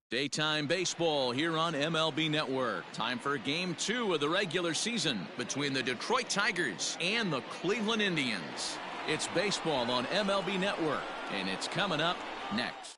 Daytime baseball here on MLB Network. Time for Game 2 of the regular season between the Detroit Tigers and the Cleveland Indians. It's baseball on MLB Network, and it's coming up next.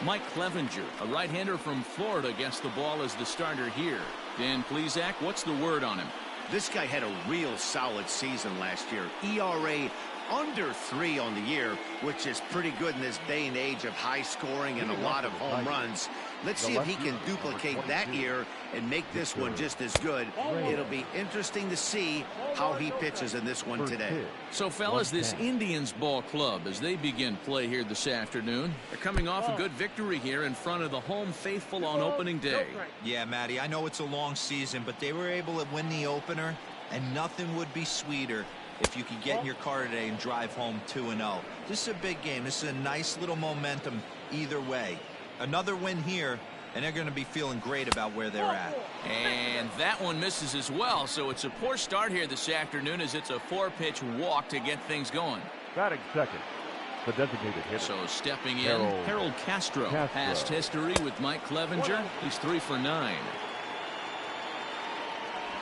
Mike Clevenger, a right-hander from Florida, gets the ball as the starter here. Dan Plesac, what's the word on him? This guy had a real solid season last year. ERA under 3 on the year, which is pretty good in this day and age of high scoring and a lot of home runs. Let's see if he can duplicate that year and make this one just as good. It'll be interesting to see how he pitches in this one today. So, fellas, this Indians ball club, as they begin play here this afternoon, they're coming off a good victory here in front of the home faithful on opening day. Yeah, Matty, I know it's a long season, but they were able to win the opener, and nothing would be sweeter if you could get in your car today and drive home 2-0. This is a big game. This is a nice little momentum either way. Another win here, and they're going to be feeling great about where they're at. And that one misses as well, so it's a poor start here this afternoon as it's a 4-pitch walk to get things going. Batting second, the designated hitter. So stepping in, Harold Castro. Past history with Mike Clevenger. He's 3 for 9.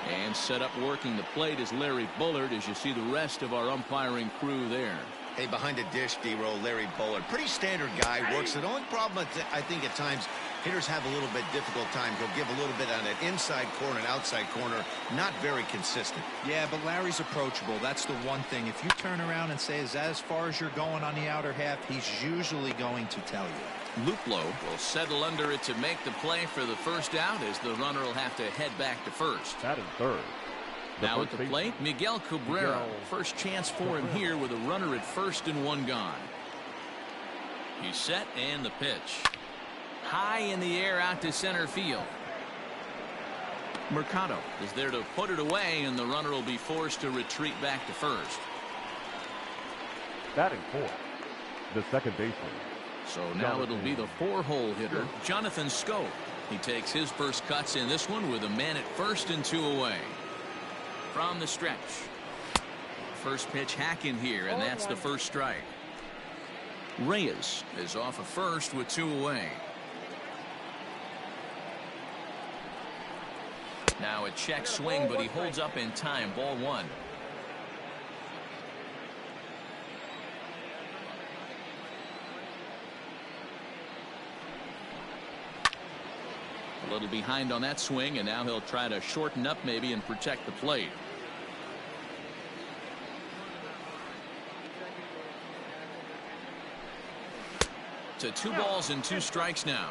And set up working the plate is Larry Bullard, as you see the rest of our umpiring crew there. Hey, behind the dish, D-Roll, Larry Bullard. Pretty standard guy, works it. The only problem, I think, at times, hitters have a little bit difficult time. He'll give a little bit on an inside corner and outside corner. Not very consistent. Yeah, but Larry's approachable. That's the one thing. If you turn around and say, is that as far as you're going on the outer half, he's usually going to tell you. Luplow will settle under it to make the play for the first out, as the runner will have to head back to first. Batting third. Now at the plate, Miguel Cabrera. First chance for him here with a runner at first and 1 gone. He's set, and the pitch. High in the air out to center field. Mercado is there to put it away, and the runner will be forced to retreat back to first. Batting fourth, the second baseman. So now it'll be the 4-hole hitter, Jonathan Schoop. He takes his first cuts in this one with a man at first and 2 away. From the stretch. First pitch hack in here, and that's the first strike. Reyes is off of first with 2 away. Now a check swing, but he holds up in time. Ball 1. A little behind on that swing, and now he'll try to shorten up maybe and protect the plate. To 2 balls and 2 strikes now.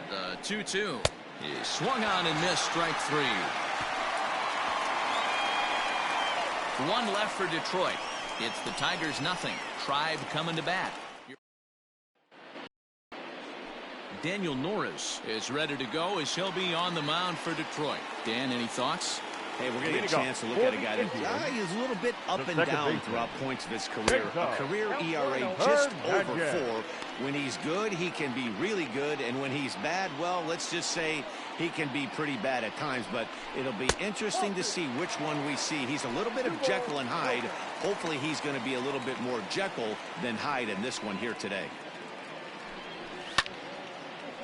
The 2-2 is swung on and missed. Strike 3. 1 left for Detroit. It's the Tigers nothing. Tribe coming to bat. Daniel Norris is ready to go as he'll be on the mound for Detroit. Dan, any thoughts? Hey, we're going to get a chance to look at a guy that is a little bit up and down throughout points of his career. A career ERA just over 4. When he's good, he can be really good. And when he's bad, well, let's just say he can be pretty bad at times. But it'll be interesting to see which one we see. He's a little bit of Jekyll and Hyde. Hopefully he's going to be a little bit more Jekyll than Hyde in this one here today.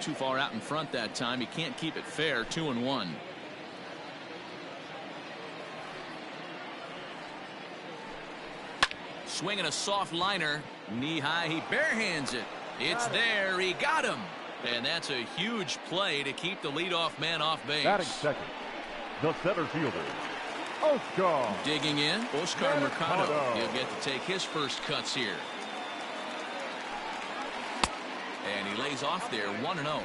Too far out in front that time. He can't keep it fair. 2-1. Swinging a soft liner. Knee high. He barehands it. It's there. He got him. And that's a huge play to keep the leadoff man off base. Batting second, the center fielder, Oscar. Digging in, Oscar Mercado. He'll get to take his first cuts here. And he lays off there. 1-0.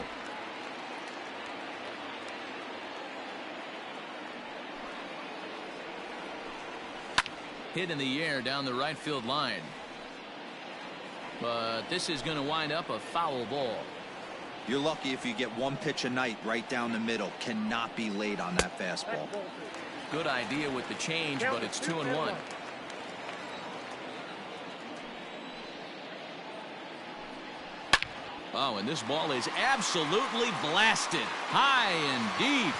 Hit in the air down the right field line. But this is going to wind up a foul ball. You're lucky if you get 1 pitch a night right down the middle. Cannot be late on that fastball. Good idea with the change, but it's 2-1. Oh, and this ball is absolutely blasted. High and deep.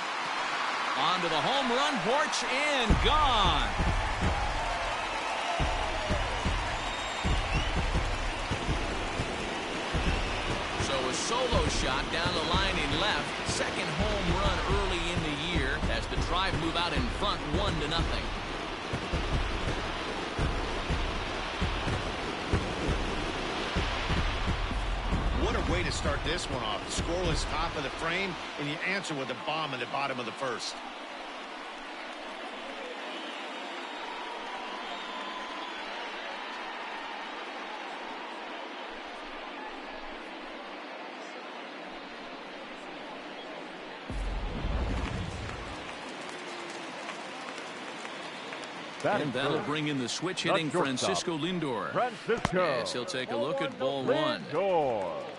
Onto the home run porch and gone. So a solo shot down the line in left. Second home run early in the year as the Tribe move out in front 1-0. What a way to start this one off. Scoreless top of the frame, and you answer with a bomb in the bottom of the first. And that'll bring in the switch hitting Francisco Lindor. Yes, he'll take a look at ball one.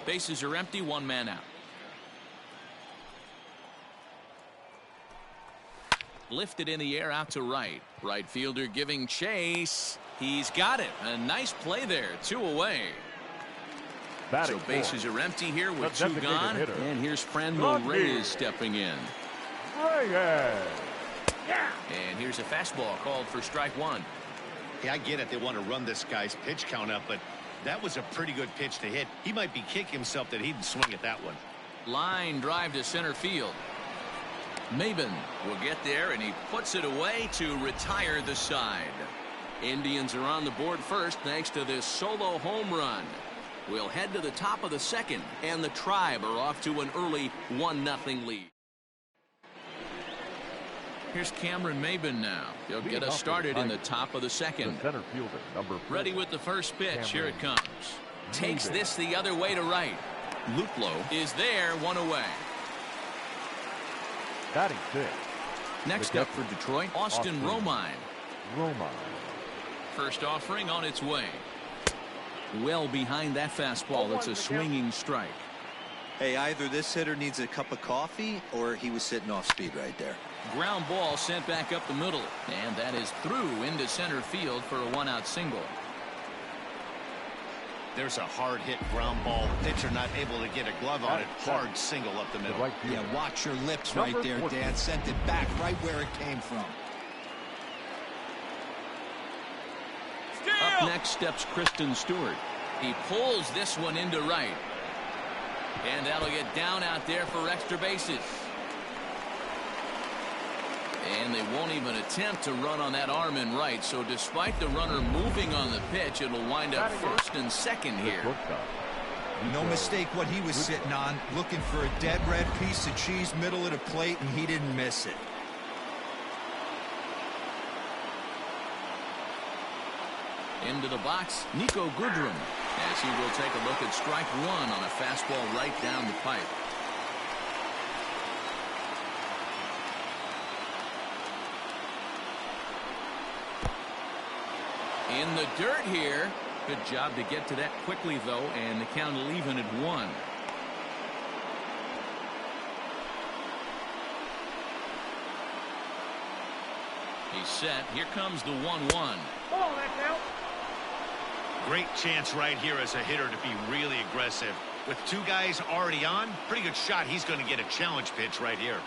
Bases are empty, one man out. Lifted in the air out to right. Right fielder giving chase. He's got it. A nice play there. 2 away. So bases are empty here with 2 gone. And here's Franmil Reyes stepping in. And here's a fastball called for strike 1. Yeah, I get it. They want to run this guy's pitch count up, but that was a pretty good pitch to hit. He might be kicking himself that he didn't swing at that one. Line drive to center field. Maben will get there, and he puts it away to retire the side. Indians are on the board first thanks to this solo home run. We'll head to the top of the second, and the Tribe are off to an early 1-0 lead. Here's Cameron Maben now. He'll get us started in the top of the second. Center fielder, number 4. Ready with the first pitch. Here it comes. Takes this the other way to right. Luplow is there, 1 away. Batting 6. Next up for Detroit, Austin Romine. First offering on its way. Well behind that fastball. It's a swinging strike. Hey, either this hitter needs a cup of coffee or he was sitting off speed right there. Ground ball sent back up the middle, and that is through into center field for a 1-out single. There's a hard hit ground ball. Pitcher not able to get a glove on it. Hard single up the middle. Yeah, watch your lips right there, Dan. Sent it back right where it came from. Up next steps Kristen Stewart. He pulls this one into right. And that'll get down out there for extra bases. And they won't even attempt to run on that arm in right. So despite the runner moving on the pitch, it'll wind up first and second here. No mistake what he was sitting on. Looking for a dead red piece of cheese middle of the plate, and he didn't miss it. Into the box, Nico Goodrum, as he will take a look at strike 1 on a fastball right down the pipe. In the dirt here. Good job to get to that quickly, though, and the count will even at 1. He's set. Here comes the 1-1. Great chance right here as a hitter to be really aggressive. With 2 guys already on, pretty good shot. He's going to get a challenge pitch right here.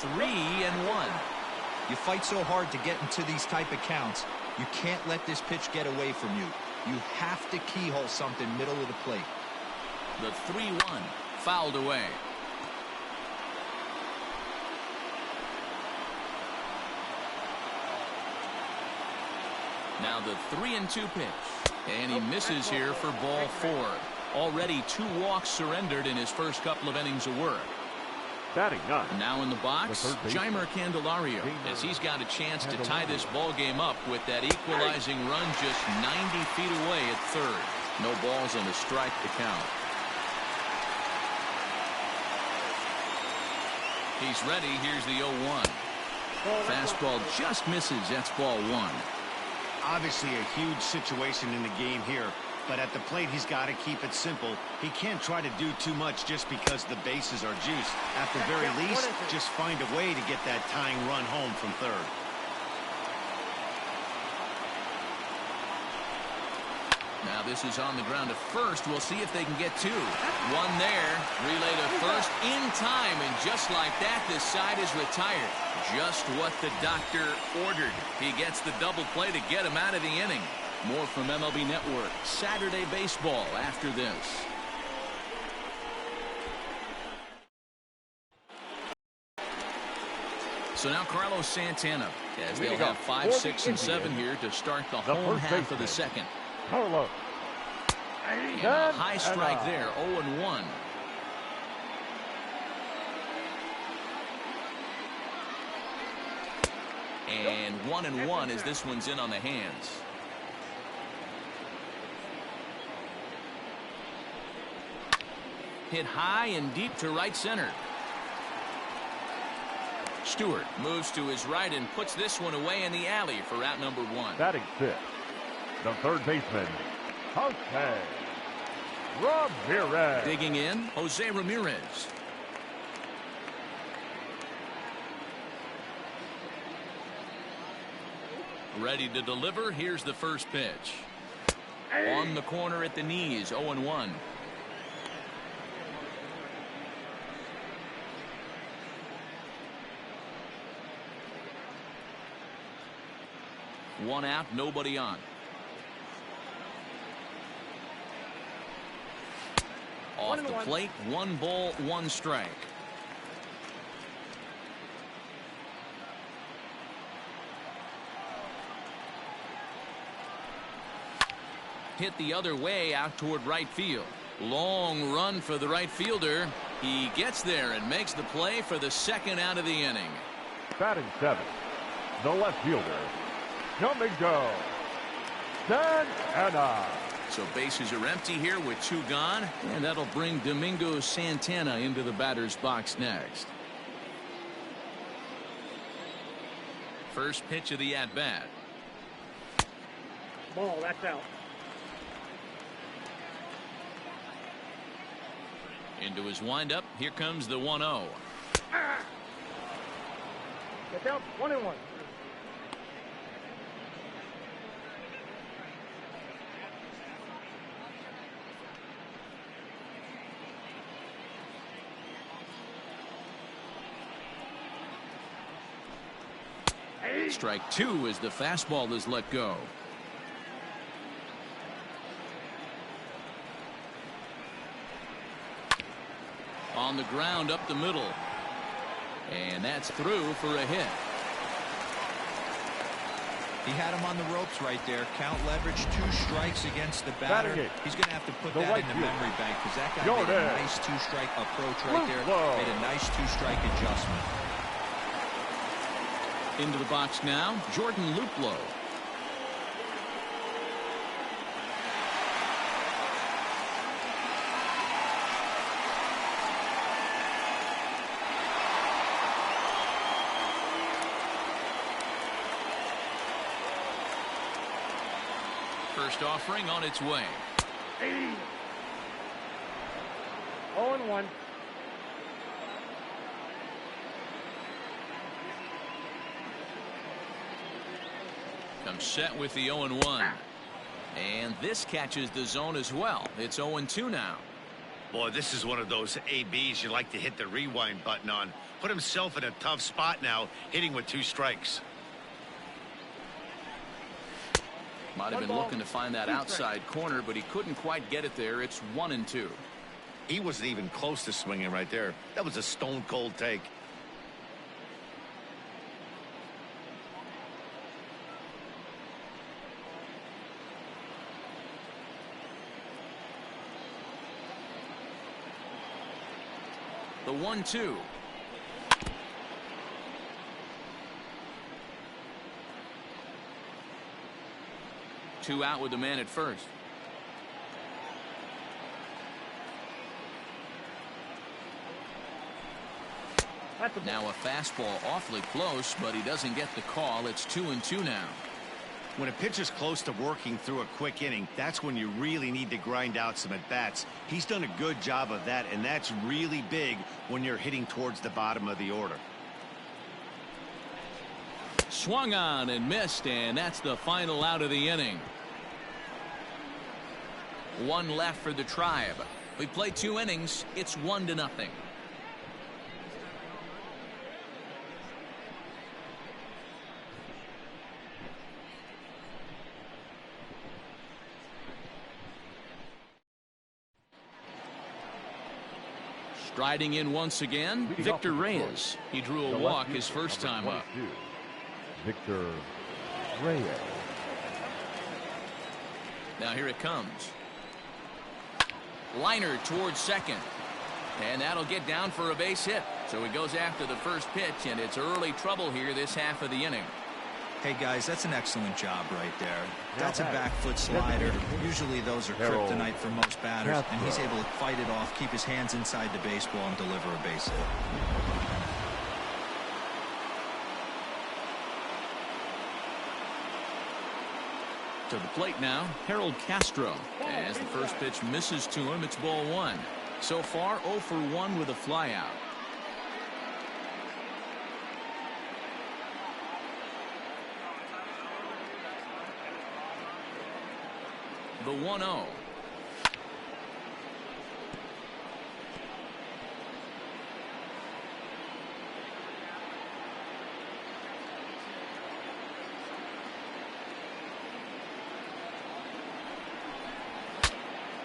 3-1. You fight so hard to get into these type of counts. You can't let this pitch get away from you. You have to keyhole something middle of the plate. The 3-1 fouled away. Now the 3-2 pitch. And he misses here for ball 4. Already 2 walks surrendered in his first couple of innings of work. Batting 9. Now in the box, Jeimer Candelario, as he's got a chance to tie this ball game up with that equalizing run just 90 feet away at third. No balls and a strike to count. He's ready. Here's the 0-1. Fastball just misses. That's ball 1. Obviously a huge situation in the game here, but at the plate he's got to keep it simple. He can't try to do too much just because the bases are juiced. At the very least, just find a way to get that tying run home from third. Now this is on the ground to first. We'll see if they can get two. One there. Relay to first in time. And just like that, this side is retired. Just what the doctor ordered. He gets the double play to get him out of the inning. More from MLB Network Saturday Baseball after this. So now Carlos Santana, as they'll have 5, 6, and 7 here to start the home half of the second. Carlos. And a high strike there, 0-1. And 1-1 as this one's in on the hands. Hit high and deep to right center. Stewart moves to his right and puts this one away in the alley for out number 1. Batting 6, the third baseman, Jose Ramirez. Digging in, Jose Ramirez. Ready to deliver. Here's the first pitch. On the corner at the knees, 0-1. One out, nobody on. Off the plate, 1 ball, 1 strike. Hit the other way out toward right field. Long run for the right fielder. He gets there and makes the play for the second out of the inning. Batting 7, the left fielder, Domingo Santana. So bases are empty here with 2 gone, and that'll bring Domingo Santana into the batter's box next. First pitch of the at-bat. Ball, that's out. Into his windup, here comes the 1-0. Get down, 1-1. Strike 2 as the fastball is let go. On the ground up the middle. And that's through for a hit. He had him on the ropes right there. Count leverage, 2 strikes against the batter. He's going to have to put that in the memory bank because that guy made a nice 2-strike approach right there. Made a nice 2-strike adjustment. Into the box now, Jordan Luplow. First offering on its way. 0-1. Comes set with the 0-1. And this catches the zone as well. It's 0-2 now. Boy, this is one of those ABs you like to hit the rewind button on. Put himself in a tough spot now, hitting with 2 strikes. Might have been looking to find that outside corner, but he couldn't quite get it there. It's 1-2. He wasn't even close to swinging right there. That was a stone cold take. The 1-2. Two out with the man at first. Now a fastball awfully close, but he doesn't get the call. It's 2-2 now. When a pitcher's close to working through a quick inning, that's when you really need to grind out some at-bats. He's done a good job of that, and that's really big when you're hitting towards the bottom of the order. Swung on and missed, and that's the final out of the inning. One left for the Tribe. We played 2 innings. It's 1-0. Striding in once again, Victor Reyes. He drew a walk his first time up. Victor Reyes. Now here it comes. Liner towards second. And that'll get down for a base hit. So he goes after the first pitch, and it's early trouble here this half of the inning. Hey, guys, that's an excellent job right there. That's a back foot slider. Usually those are kryptonite for most batters, and he's able to fight it off, keep his hands inside the baseball, and deliver a base hit. To the plate now, Harold Castro. As the first pitch misses to him, it's ball 1. So far, 0 for 1 with a flyout. The 1-0.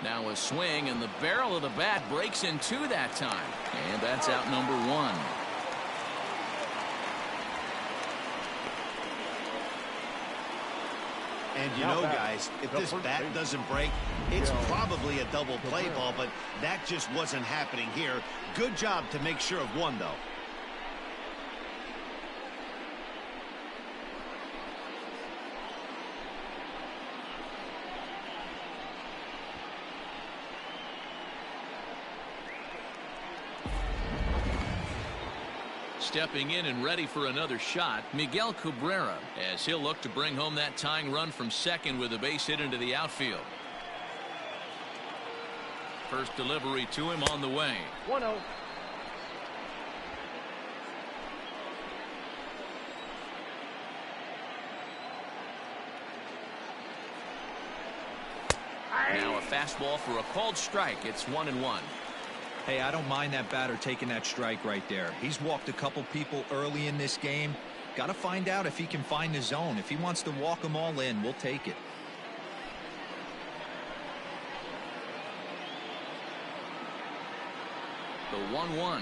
Now a swing, and the barrel of the bat breaks in 2 that time. And that's out number 1. And you know, guys, if this bat doesn't break, it's probably a double play ball, but that just wasn't happening here. Good job to make sure of 1, though. Stepping in and ready for another shot, Miguel Cabrera, as he'll look to bring home that tying run from second with a base hit into the outfield. First delivery to him on the way. 1-0. Now a fastball for a called strike. It's 1-1. Hey, I don't mind that batter taking that strike right there. He's walked a couple people early in this game. Got to find out if he can find the zone. If he wants to walk them all in, we'll take it. The 1-1.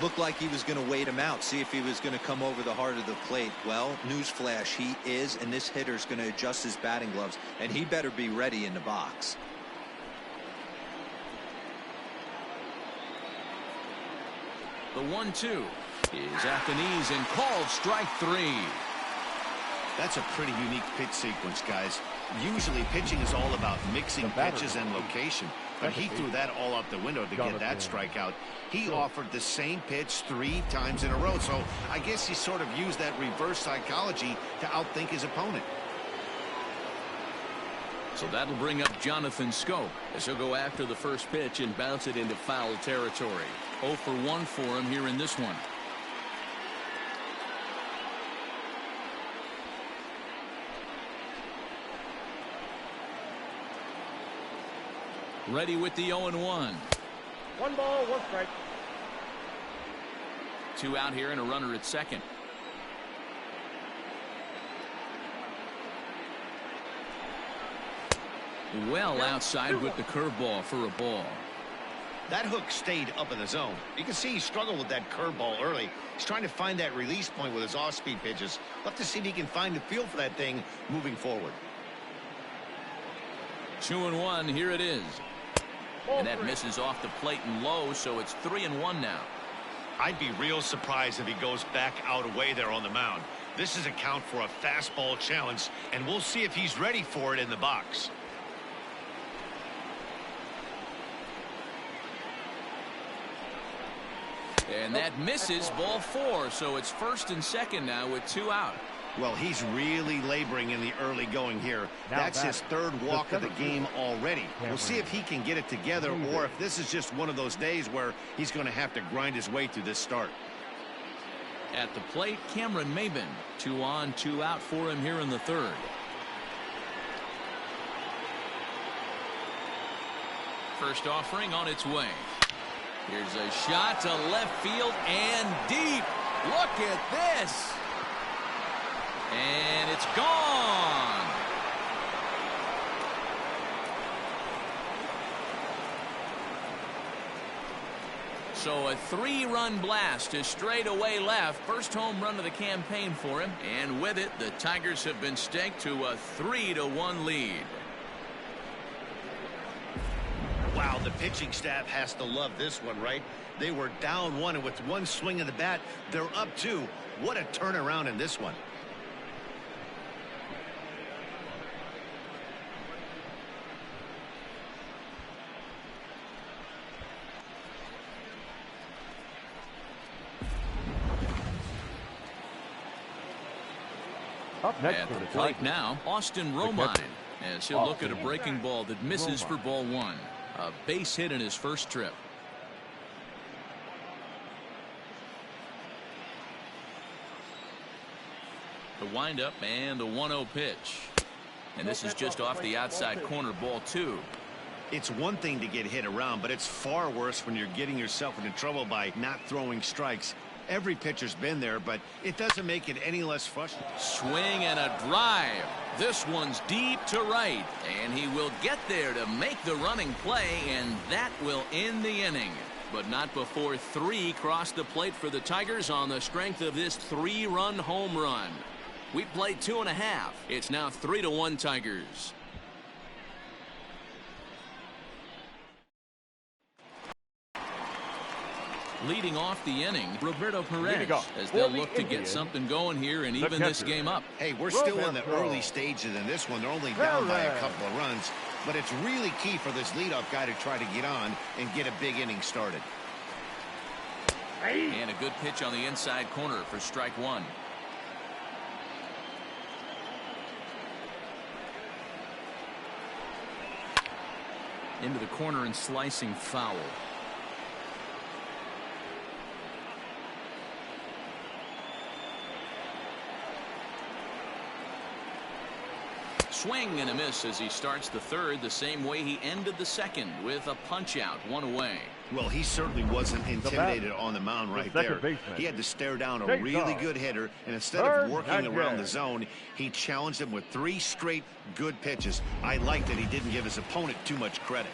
Looked like he was going to wait him out, see if he was going to come over the heart of the plate. Well, newsflash, he is, and this hitter's going to adjust his batting gloves, and he better be ready in the box. The 1-2 is at the knees and called strike 3. That's a pretty unique pitch sequence, guys. Usually pitching is all about mixing pitches and location, but he threw that all out the window to get that strikeout. He offered the same pitch 3 times in a row, so I guess he sort of used that reverse psychology to outthink his opponent. So that'll bring up Jonathan Schoop as he'll go after the first pitch and bounce it into foul territory. 0 for 1 for him here in this one. Ready with the 0-1. 1 ball, 1 strike. 2 out here and a runner at second. Well outside with the curveball for a ball. That hook stayed up in the zone. You can see he struggled with that curveball early. He's trying to find that release point with his off-speed pitches. We'll have to see if he can find the feel for that thing moving forward. 2-1. Here it is. And that misses off the plate and low, so it's 3-1 now. I'd be real surprised if he goes back out away there on the mound. This is a count for a fastball challenge, and we'll see if he's ready for it in the box. And that misses, ball 4, so it's first and second now with 2 out. Well, he's really laboring in the early going here. That's his 3rd walk of the game already. We'll see if he can get it together or if this is just one of those days where he's going to have to grind his way through this start. At the plate, Cameron Maybin. 2 on, 2 out for him here in the 3rd. First offering on its way. Here's a shot to left field and deep. Look at this. And it's gone. So a 3-run blast to straightaway left. First home run of the campaign for him. And with it, the Tigers have been staked to a 3-1 lead. Wow, the pitching staff has to love this one, right? They were down 1, and with one swing of the bat, they're up 2. What a turnaround in this one. Up next At for the the plate Tigers, now, Austin Romine, as he'll look at a breaking ball that misses for ball 1. A base hit in his first trip. The windup and the 1-0 pitch. And this is just off the outside corner, ball 2. It's one thing to get hit around, but it's far worse when you're getting yourself into trouble by not throwing strikes. Every pitcher's been there, but it doesn't make it any less frustrating. Swing and a drive. This one's deep to right, and he will get there to make the running play, and that will end the inning. But not before 3 cross the plate for the Tigers on the strength of this 3-run home run. We played 2.5. It's now 3-1 Tigers. Leading off the inning, Roberto Perez, as they'll look to get something going here and even this game up. Hey, we're still in the early stages in this one. They're only down by a couple of runs, but it's really key for this leadoff guy to try to get on and get a big inning started. And a good pitch on the inside corner for strike 1. Into the corner and slicing foul. Swing and a miss as he starts the third the same way he ended the second, with a punch out, 1 away. Well, he certainly wasn't intimidated on the mound right there. He had to stare down a really good hitter, and instead of working around the zone, he challenged him with 3 straight good pitches. I like that he didn't give his opponent too much credit.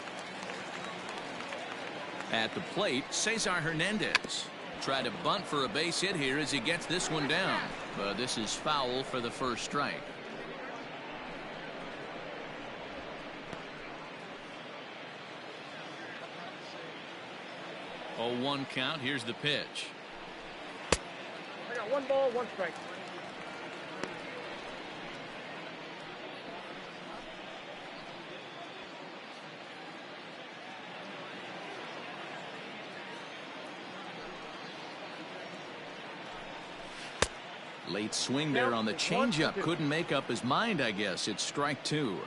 At the plate, Cesar Hernandez tried to bunt for a base hit here as he gets this one down, but this is foul for the first strike. 0-1 count. Here's the pitch. I got 1 ball, 1 strike. Late swing there on the changeup. Couldn't make up his mind, I guess. It's strike 2.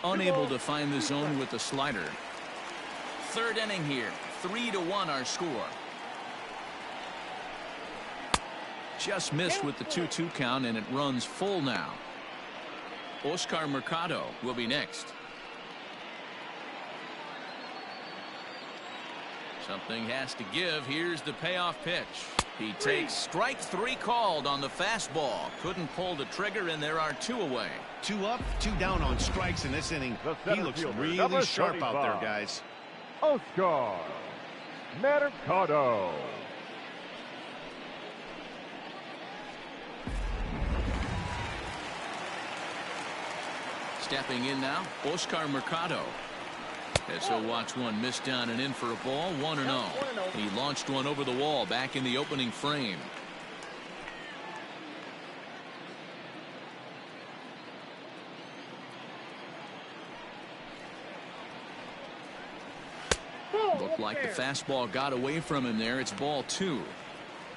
Unable to find the zone with the slider. Third inning here. 3-1 our score. Just missed with the 2-2 count, and it runs full now. Oscar Mercado will be next. Something has to give. Here's the payoff pitch. He takes strike 3 called on the fastball. Couldn't pull the trigger, and there are 2 away. 2 up, 2 down on strikes in this inning. He looks really sharp out there, guys. Oscar Mercado. Stepping in now, Oscar Mercado. As he'll watch one miss down and in for a ball. 1-0. He launched one over the wall back in the opening frame. Looked like the fastball got away from him there. It's ball 2.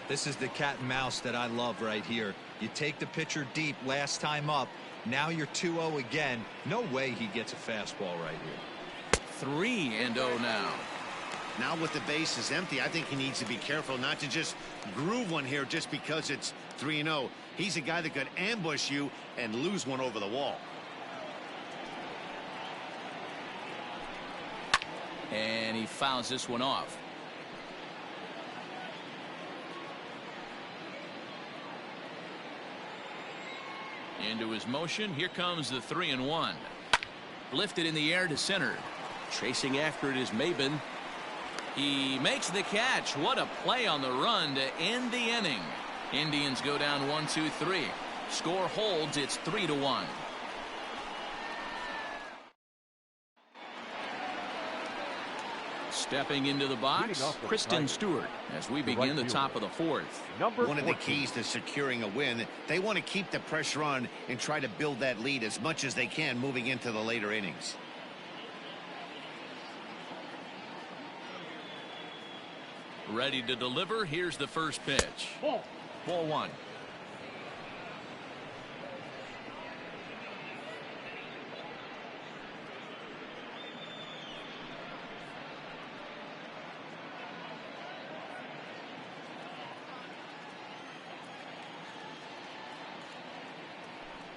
This is the cat and mouse that I love right here. You take the pitcher deep last time up. Now you're 2-0 again. No way he gets a fastball right here. 3-0 now. Now with the bases empty, I think he needs to be careful not to just groove one here just because it's 3-0. He's a guy that could ambush you and lose one over the wall. And he fouls this one off. Into his motion. Here comes the 3-1. Lifted in the air to center. Chasing after it is Maben. He makes the catch. What a play on the run to end the inning. Indians go down 1-2-3. Score holds. It's 3-1. Stepping into the box, Kristen Stewart, as we begin the top of the fourth. One of the keys to securing a win, they want to keep the pressure on and try to build that lead as much as they can moving into the later innings. Ready to deliver. Here's the first pitch. Ball one.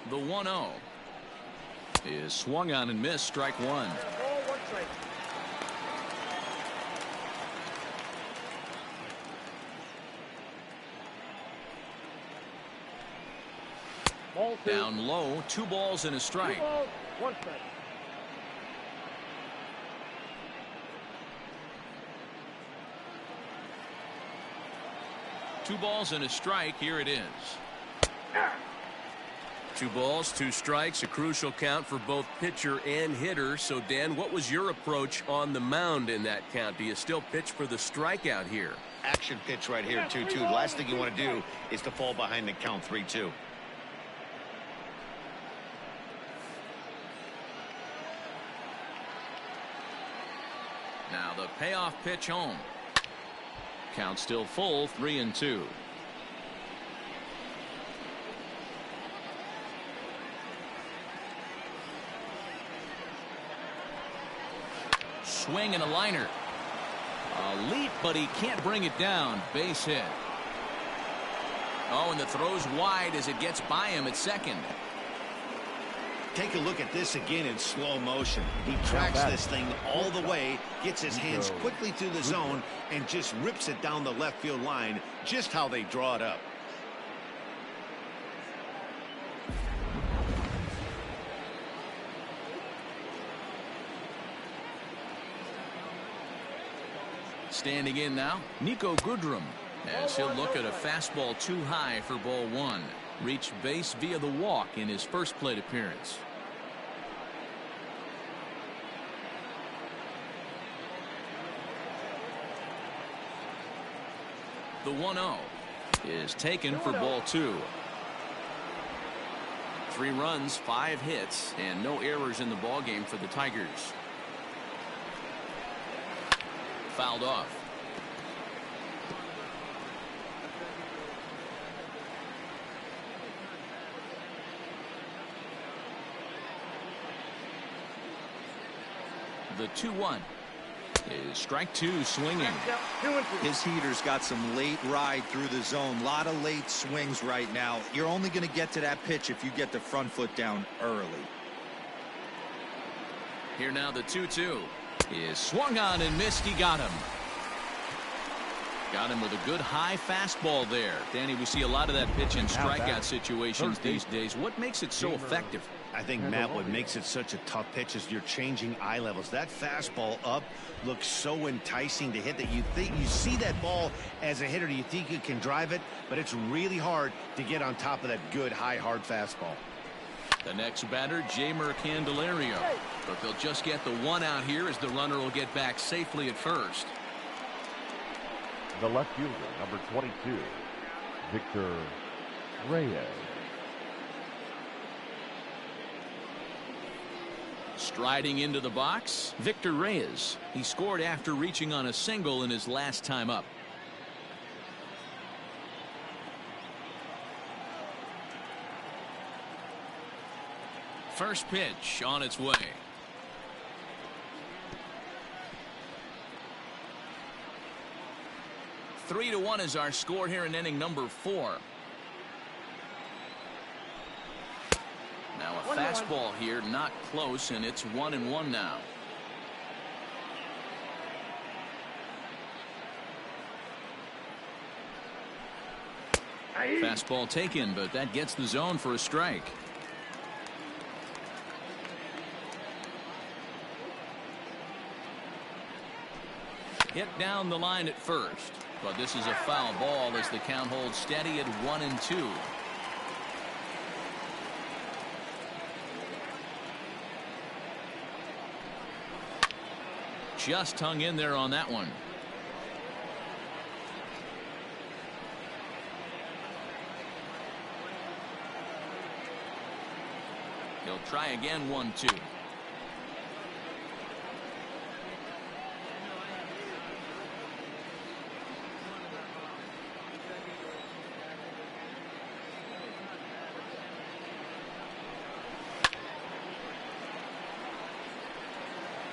The 1-0 is swung on and missed. Strike one. Down low, 2 balls and a strike. 2 balls, 1 strike. Two balls and a strike. Here it is. 2 balls, 2 strikes, a crucial count for both pitcher and hitter. So, Dan, what was your approach on the mound in that count? Do you still pitch for the strikeout here? Action pitch right here, 2-2. The last thing you want to do is to fall behind the count 3-2. Now the payoff pitch home. Count still full, 3-2. Swing and a liner. A leap, but he can't bring it down. Base hit. Oh, and the throw's wide as it gets by him at second. Take a look at this again in slow motion. He tracks this thing all the way, gets his hands quickly through the zone, and just rips it down the left field line, just how they draw it up. Standing in now, Nico Goodrum, as he'll look at a fastball too high for ball one. Reached base via the walk in his first plate appearance. The 1-0 is taken for ball two. 3 runs, 5 hits, and no errors in the ballgame for the Tigers. Fouled off. The 2-1 is strike 2 swinging. His heater's got some late ride through the zone. A lot of late swings right now. You're only going to get to that pitch if you get the front foot down early. Here now the 2-2 is swung on and missed. He got him. Got him with a good high fastball there. Danny, we see a lot of that pitch in strikeout situations these days. What makes it so effective? I think, Matt, what makes it such a tough pitch is you're changing eye levels. That fastball up looks so enticing to hit that you think you see that ball as a hitter. You think you can drive it, but it's really hard to get on top of that good high hard fastball. The next batter, Jamer Candelario, but they'll just get the 1 out here as the runner will get back safely at first. The left fielder, number 22, Victor Reyes. Striding into the box, Victor Reyes. He scored after reaching on a single in his last time up. First pitch on its way. Three to 1 is our score here in inning number 4. Now a fastball here, not close, and it's 1-1 now. Fastball taken, but that gets the zone for a strike. Hit down the line at first, but this is a foul ball as the count holds steady at 1-2. Just hung in there on that one. He'll try again, 1-2.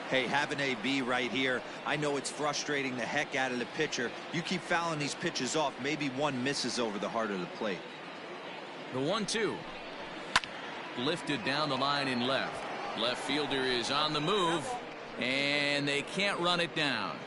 Hey, have an AB right here. I know it's frustrating the heck out of the pitcher. You keep fouling these pitches off, maybe one misses over the heart of the plate. The 1-2. Lifted down the line in left. Left fielder is on the move, and they can't run it down.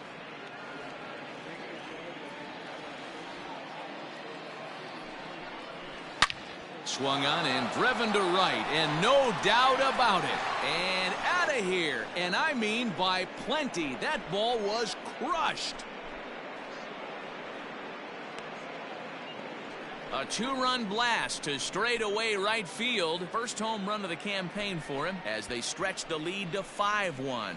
Swung on and driven to right, and no doubt about it. And out of here, and I mean by plenty. That ball was crushed. A two-run blast to straightaway right field. First home run of the campaign for him as they stretch the lead to 5-1.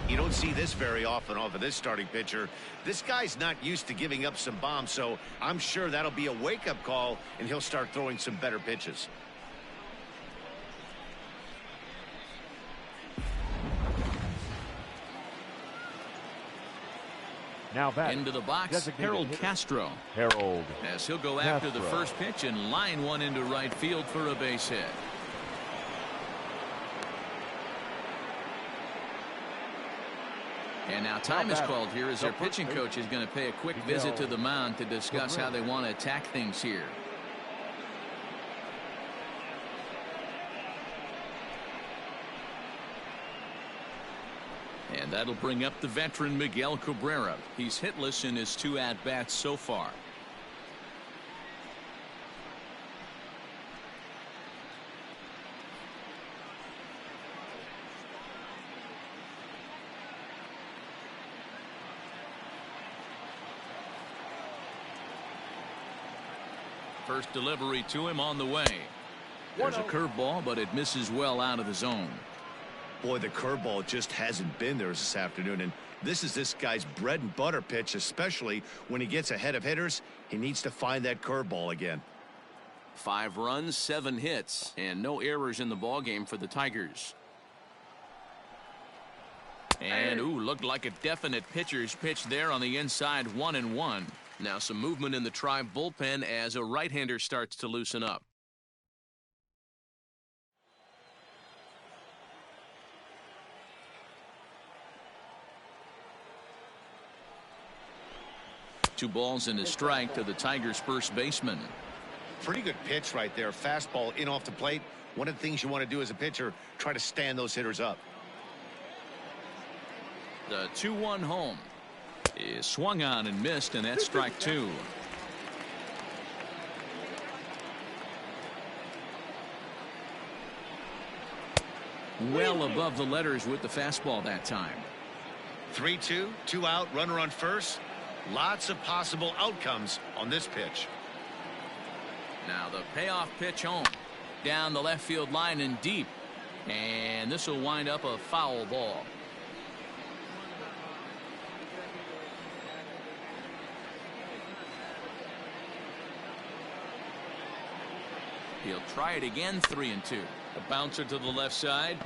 You don't see this very often off of this starting pitcher. This guy's not used to giving up some bombs, so I'm sure that'll be a wake-up call, and he'll start throwing some better pitches. Now back into the box, Harold Castro. Harold as he'll go after the first pitch and line one into right field for a base hit. And now time is called here as their pitching coach is going to pay a quick visit to the mound to discuss how they want to attack things here. And that'll bring up the veteran Miguel Cabrera. He's hitless in his 2 at-bats so far. First delivery to him on the way. There's a curveball, but it misses well out of the zone. Boy, the curveball just hasn't been there this afternoon, and this is this guy's bread and butter pitch, especially when he gets ahead of hitters. He needs to find that curveball again. 5 runs, 7 hits, and no errors in the ballgame for the Tigers. And looked like a definite pitcher's pitch there on the inside, 1-1. Now some movement in the Tribe bullpen as a right-hander starts to loosen up. Two balls and a strike to the Tigers' first baseman. Pretty good pitch right there. Fastball in off the plate. One of the things you want to do as a pitcher, try to stand those hitters up. The 2-1 home is swung on and missed, and that's strike 2. Well above the letters with the fastball that time. 3-2, 2 out, runner on first. Lots of possible outcomes on this pitch. Now the payoff pitch home. Down the left field line and deep. And this will wind up a foul ball. He'll try it again, 3-2. A bouncer to the left side.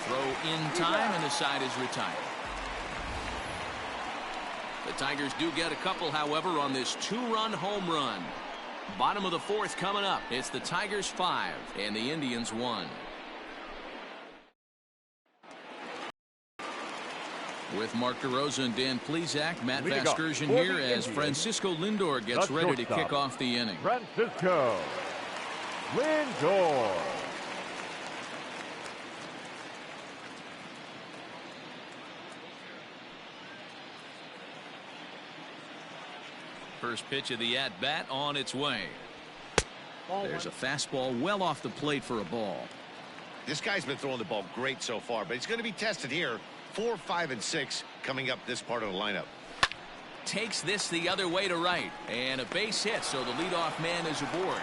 Throw in time, and the side is retired. The Tigers do get a couple, however, on this 2-run home run. Bottom of the 4th coming up. It's the Tigers 5 and the Indians 1. With Mark DeRosa and Dan Plesac, Matt Vasgersian here as Francisco Lindor gets ready to kick off the inning. Francisco Lindor. First pitch of the at-bat on its way. There's a fastball well off the plate for a ball. This guy's been throwing the ball great so far, but he's going to be tested here. 4, 5, and 6 coming up this part of the lineup. Takes this the other way to right, and a base hit, so the leadoff man is aboard.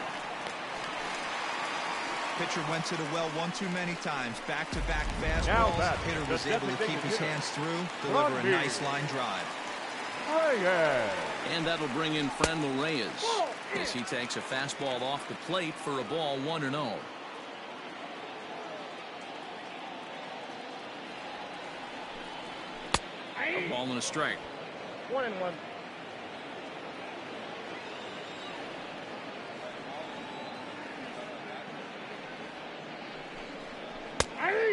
Pitcher went to the well one too many times. Back-to-back fastballs. Hitter was able to keep his hands through, deliver a nice line drive. And that'll bring in Franmil Reyes as he takes a fastball off the plate for a ball 1-0. A ball and a strike. 1-1.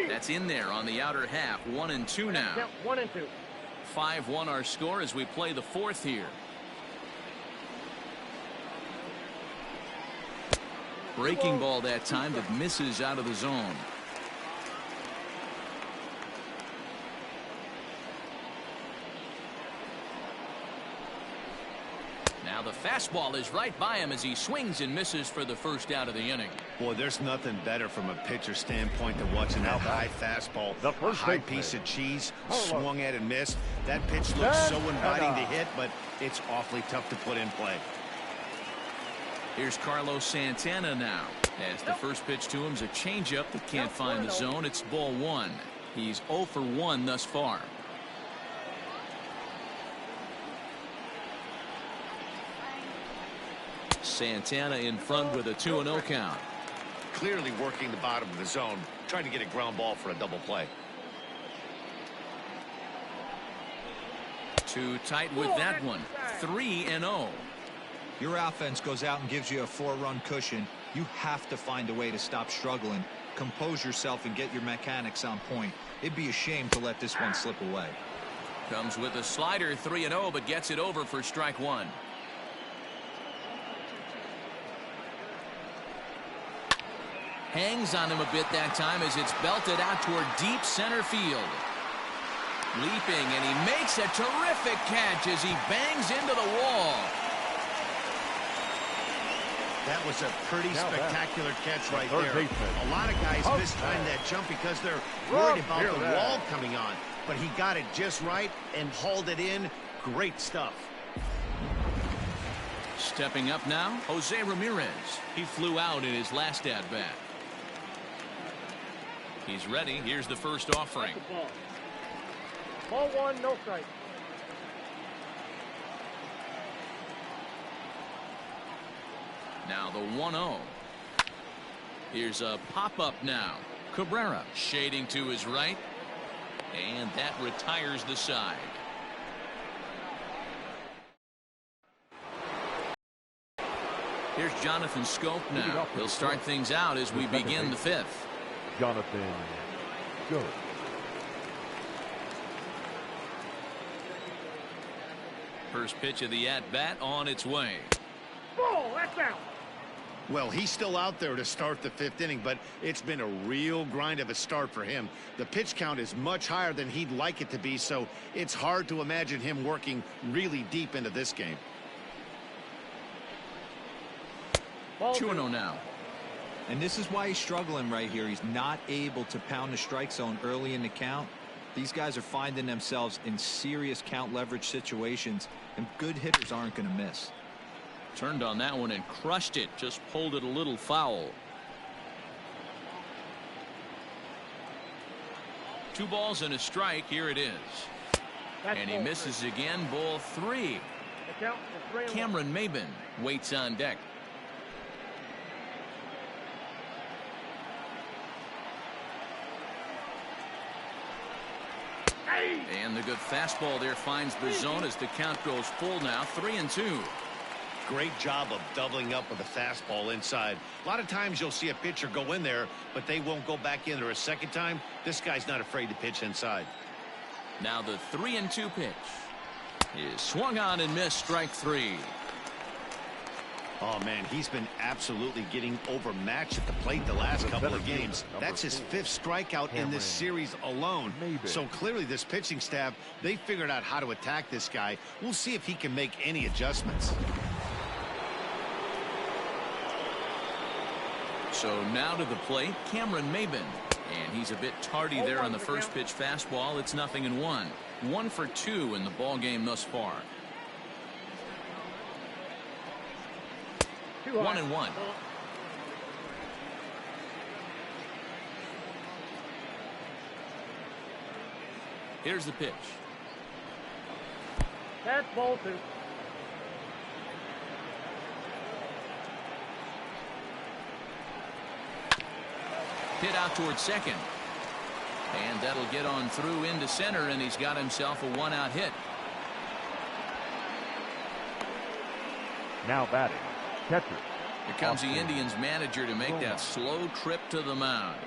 That's in there on the outer half. 1-2 now. 1-2. 5-1 our score as we play the fourth here. Breaking ball that time that misses out of the zone. Now the fastball is right by him as he swings and misses for the first out of the inning. Boy, there's nothing better from a pitcher standpoint than watching that high fastball. A high piece of cheese, swung at and missed. That pitch looks so inviting to hit, but it's awfully tough to put in play. Here's Carlos Santana now, as the first pitch to him is a changeup that can't find the zone. It's ball 1. He's 0 for 1 thus far. Santana in front with a 2-0 count. Clearly working the bottom of the zone, trying to get a ground ball for a double play. Too tight with that one. 3-0. Your offense goes out and gives you a 4-run cushion. You have to find a way to stop struggling, compose yourself, and get your mechanics on point. It'd be a shame to let this one slip away. Comes with a slider, 3-0, but gets it over for strike 1. Hangs on him a bit that time as it's belted out toward deep center field. Leaping, and he makes a terrific catch as he bangs into the wall. That was a pretty spectacular catch right there. A lot of guys mistime that jump because they're worried about the wall coming on. But he got it just right and hauled it in. Great stuff. Stepping up now, Jose Ramirez. He flew out in his last at-bat. He's ready. Here's the first offering. Ball 1, no strike. Now the 1-0. Here's a pop-up now. Cabrera shading to his right. And that retires the side. Here's Jonathan Scope now. He'll start things out as we begin the fifth. Jonathan Scope. First pitch of the at-bat on its way. Ball, that's out. Well, he's still out there to start the fifth inning, but it's been a real grind of a start for him. The pitch count is much higher than he'd like it to be, so it's hard to imagine him working really deep into this game. 2-0 now. And this is why he's struggling right here. He's not able to pound the strike zone early in the count. These guys are finding themselves in serious count leverage situations, and good hitters aren't going to miss. Turned on that one and crushed it. Just pulled it a little foul. 2 balls and a strike. Here it is. And he misses again. Ball 3. Cameron Maybin waits on deck. And the good fastball there finds the zone as the count goes full now. 3-2. Great job of doubling up with a fastball inside. A lot of times you'll see a pitcher go in there, but they won't go back in there a second time. This guy's not afraid to pitch inside. Now the 3-2 pitch is swung on and missed. Strike 3. Oh, man, he's been absolutely getting overmatched at the plate the last couple of games. That's his 5th strikeout in this series alone. So clearly this pitching staff, they figured out how to attack this guy. We'll see if he can make any adjustments. So now to the plate, Cameron Maben. And he's a bit tardy there on the first pitch fastball. It's 0-1. 1 for 2 in the ball game thus far. 1-1. Here's the pitch. That's ball 2. Hit out towards second. And that'll get on through into center, and he's got himself a 1-out hit. Now batting, catcher. Here comes the Indians manager to make that slow trip to the mound.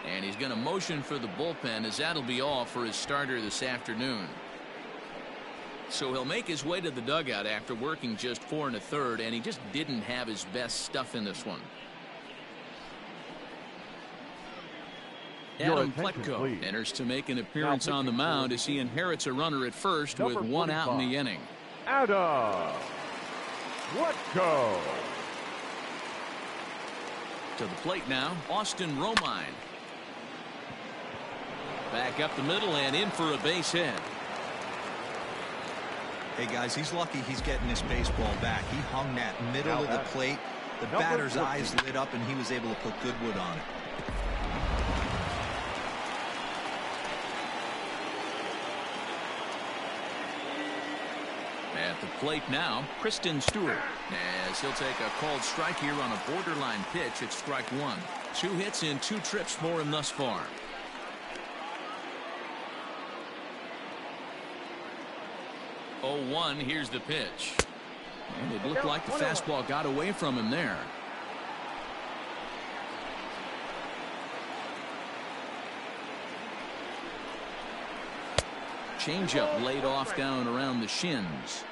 And he's going to motion for the bullpen, as that'll be all for his starter this afternoon. So he'll make his way to the dugout after working just 4 1/3, and he just didn't have his best stuff in this one. Adam Pletko enters to make an appearance on the mound as he inherits a runner at first with 1 out in the inning. Adam Pletko. To the plate now, Austin Romine. Back up the middle and in for a base hit. Hey guys, he's lucky he's getting this baseball back. He hung that middle of the plate. The batter's eyes lit up and he was able to put good wood on it. At the plate now, Kristen Stewart, as he'll take a called strike here on a borderline pitch at strike 1. 2 hits and 2 trips for him thus far. 0-1, here's the pitch. And it looked like the fastball got away from him there. Changeup laid off down around the shins.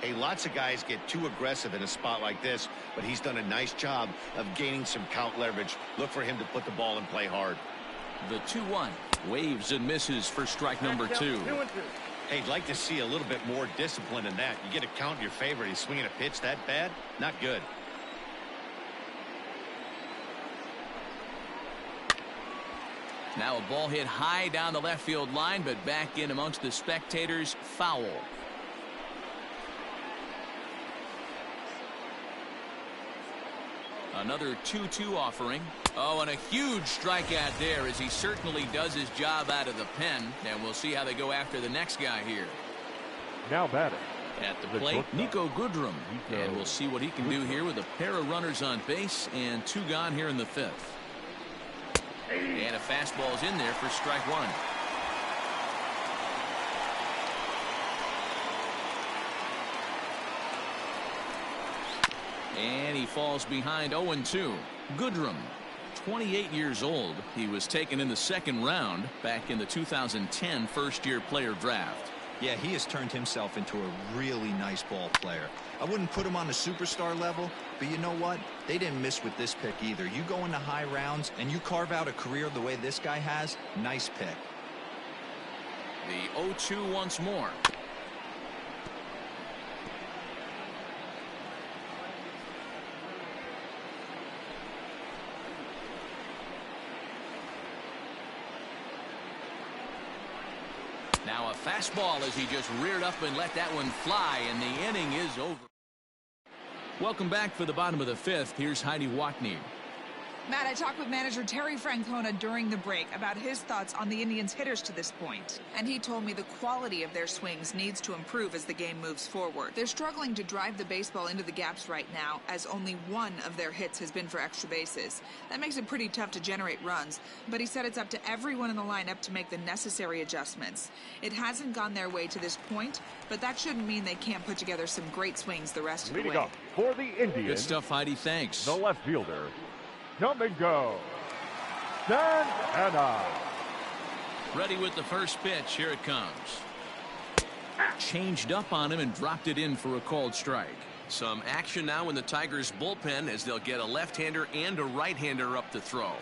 Hey, lots of guys get too aggressive in a spot like this, but he's done a nice job of gaining some count leverage. Look for him to put the ball and play hard. The 2-1 waves and misses for strike number 2. Hey, I'd like to see a little bit more discipline in that. You get a count in your favor. He's swinging a pitch that bad? Not good. Now a ball hit high down the left field line, but back in amongst the spectators. Foul. Another 2-2 offering. Oh, and a huge strikeout there, as he certainly does his job out of the pen. And we'll see how they go after the next guy here. Now batting. At the plate, Nico Goodrum. And we'll see what he can do here with a pair of runners on base and 2 gone here in the 5th. And a fastball's in there for strike 1. And he falls behind 0-2. Goodrum, 28 years old. He was taken in the 2nd round back in the 2010 first-year player draft. Yeah, he has turned himself into a really nice ball player. I wouldn't put him on the superstar level, but you know what? They didn't miss with this pick either. You go into high rounds and you carve out a career the way this guy has. Nice pick. The 0-2 once more. Now a fastball as he just reared up and let that one fly, and the inning is over. Welcome back for the bottom of the 5th. Here's Heidi Watney. Matt, I talked with manager Terry Francona during the break about his thoughts on the Indians' hitters to this point. And he told me the quality of their swings needs to improve as the game moves forward. They're struggling to drive the baseball into the gaps right now, as only 1 of their hits has been for extra bases. That makes it pretty tough to generate runs, but he said it's up to everyone in the lineup to make the necessary adjustments. It hasn't gone their way to this point, but that shouldn't mean they can't put together some great swings the rest of the way. Leading up for the Indians. Good stuff, Heidi. Thanks. The left fielder. Come and go. Santana. Ready with the first pitch. Here it comes. Changed up on him and dropped it in for a called strike. Some action now in the Tigers bullpen as they'll get a left-hander and a right-hander up to throw.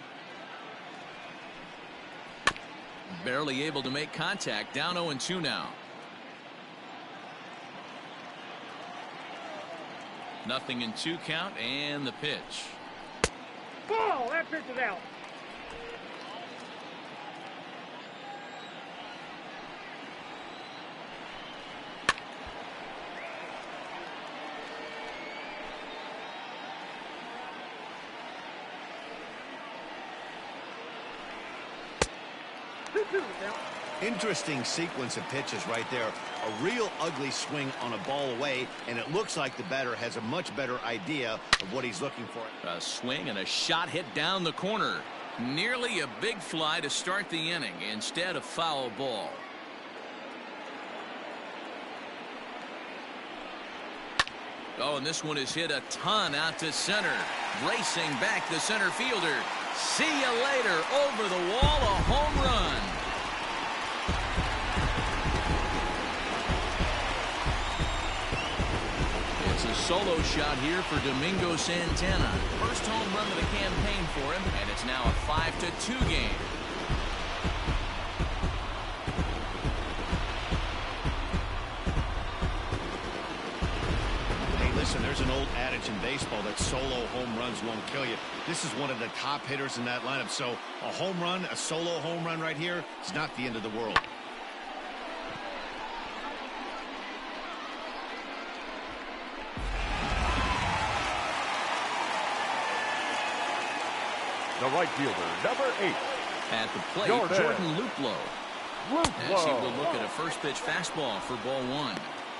Barely able to make contact. Down 0-2 now. Nothing in 2 count, and the pitch. Ball! That pitch is out. Interesting sequence of pitches right there. A real ugly swing on a ball away, and it looks like the batter has a much better idea of what he's looking for. A swing and a shot hit down the corner. Nearly a big fly to start the inning. Instead, a foul ball. Oh, and this one is hit a ton out to center. Racing back the center fielder. See you later. Over the wall, a home run. It's a solo shot here for Domingo Santana. First home run of the campaign for him, and it's now a 5-2 game. Listen, there's an old adage in baseball that solo home runs won't kill you. This is one of the top hitters in that lineup. So a home run, a solo home run right here is not the end of the world. The right fielder, number 8. At the plate, Jordan Luplow. As he will look at a first pitch fastball for ball 1.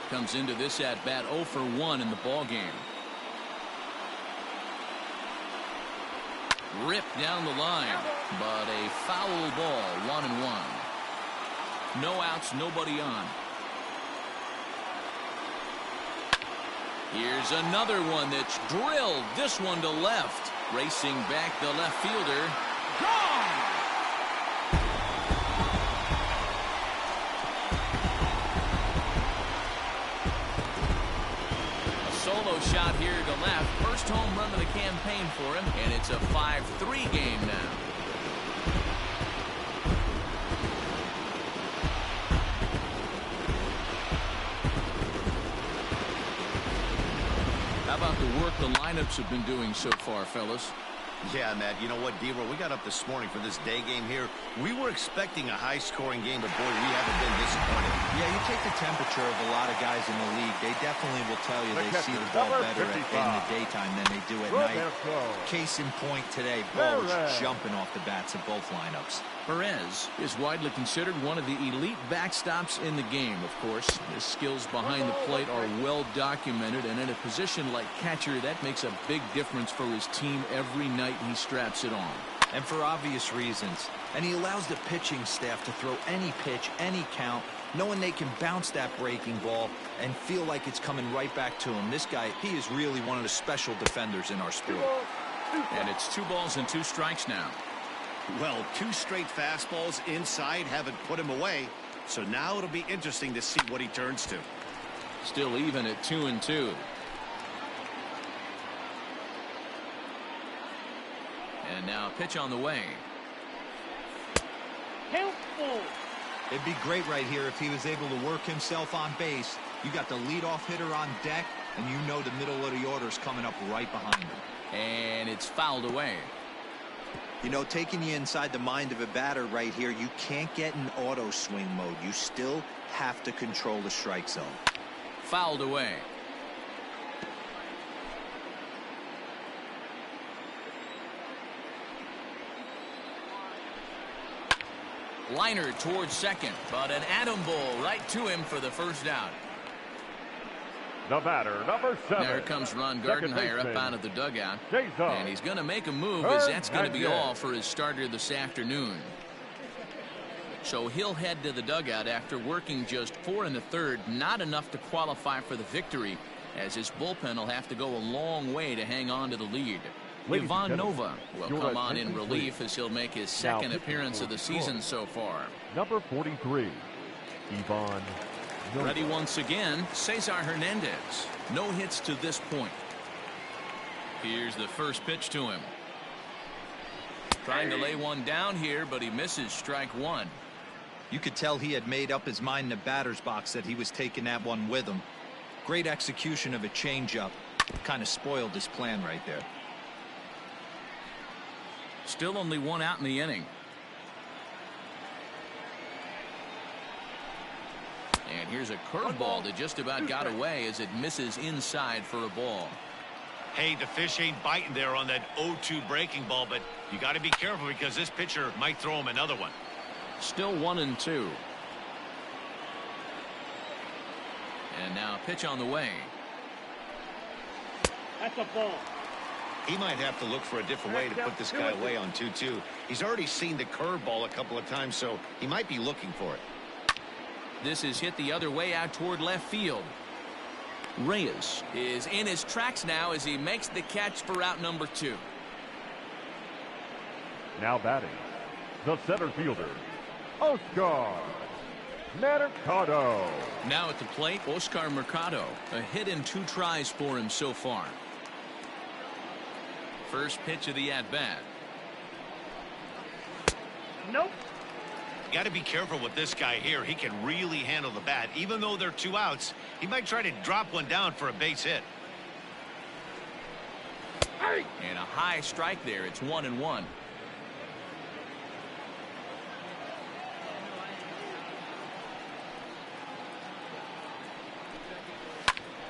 Comes into this at bat 0 for 1 in the ball game. Ripped down the line, but a foul ball. 1-1. No outs, nobody on. Here's another one that's drilled. This one to left. Racing back the left fielder. Gone! Solo shot here to left. First home run of the campaign for him, and it's a 5-3 game now. How about the work the lineups have been doing so far, fellas? Yeah, Matt, you know what, D-Roll, we got up this morning for this day game here. We were expecting a high-scoring game, but, boy, we haven't been disappointed. Yeah, you take the temperature of a lot of guys in the league. They definitely will tell you they see the ball better in the daytime than they do at night. Case in point today, balls jumping off the bats of both lineups. Perez is widely considered one of the elite backstops in the game, of course. His skills behind the plate are well documented, and in a position like catcher, that makes a big difference for his team every night he straps it on. And for obvious reasons. And he allows the pitching staff to throw any pitch, any count, knowing they can bounce that breaking ball and feel like it's coming right back to him. This guy, he is really one of the special defenders in our sport. And it's 2 balls and 2 strikes now. Well, 2 straight fastballs inside haven't put him away. So now it'll be interesting to see what he turns to. Still even at 2-2. And now a pitch on the way. Helpful. It'd be great right here if he was able to work himself on base. You got the leadoff hitter on deck, and you know the middle of the order is coming up right behind him. And it's fouled away. You know, taking you inside the mind of a batter right here, you can't get in auto swing mode. You still have to control the strike zone. Fouled away. Liner towards second, but an atom ball right to him for the first out. The batter, number 7. There comes Ron Gardenhire up out of the dugout. And he's going to make a move, as that's going to be all for his starter this afternoon. So he'll head to the dugout after working just 4 1/3, not enough to qualify for the victory, as his bullpen will have to go a long way to hang on to the lead. Ivan Nova will come on in relief as he'll make his second appearance of the season so far. Number 43, Ivan Ready once again, Cesar Hernandez. No hits to this point. Here's the first pitch to him. Trying to lay one down here, but he misses strike one. You could tell he had made up his mind in the batter's box that he was taking that one with him. Great execution of a changeup. Kind of spoiled his plan right there. Still only one out in the inning. And here's a curveball that just about got away as it misses inside for a ball. Hey, the fish ain't biting there on that 0-2 breaking ball, but you got to be careful because this pitcher might throw him another one. Still 1-2. And now a pitch on the way. That's a ball. He might have to look for a different way to put this guy away on 2-2. He's already seen the curveball a couple of times, so he might be looking for it. This is hit the other way out toward left field. Reyes is in his tracks now as he makes the catch for out number 2. Now batting, the center fielder, Oscar Mercado. Now at the plate, Oscar Mercado. A hit in 2 tries for him so far. First pitch of the at-bat. Nope. Got to be careful with this guy here. He can really handle the bat. Even though they're 2 outs, he might try to drop one down for a base hit. And a high strike there. It's 1-1.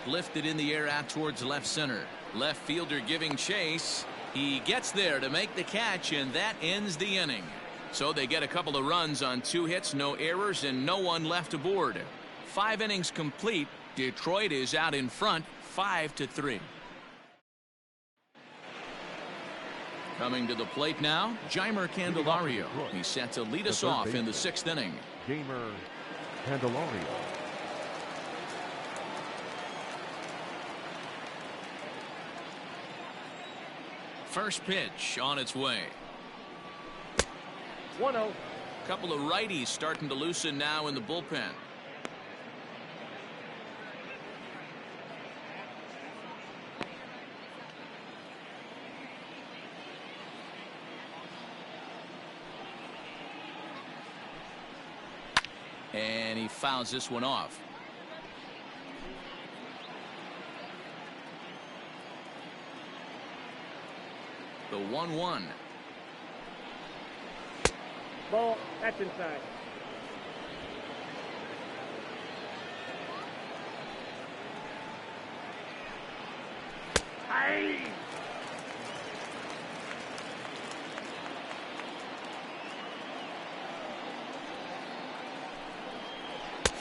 Lifted in the air out towards left center. Left fielder giving chase. He gets there to make the catch, and that ends the inning. So they get a couple of runs on 2 hits, no errors, and no one left aboard. 5 innings complete. Detroit is out in front, 5-3. Coming to the plate now, Jeimer Candelario. He's set to lead us off in the 6th inning. Jeimer Candelario. First pitch on its way. 1-0. Couple of righties starting to loosen now in the bullpen. And he fouls this one off. The 1-1. Ball. That's inside. Hey!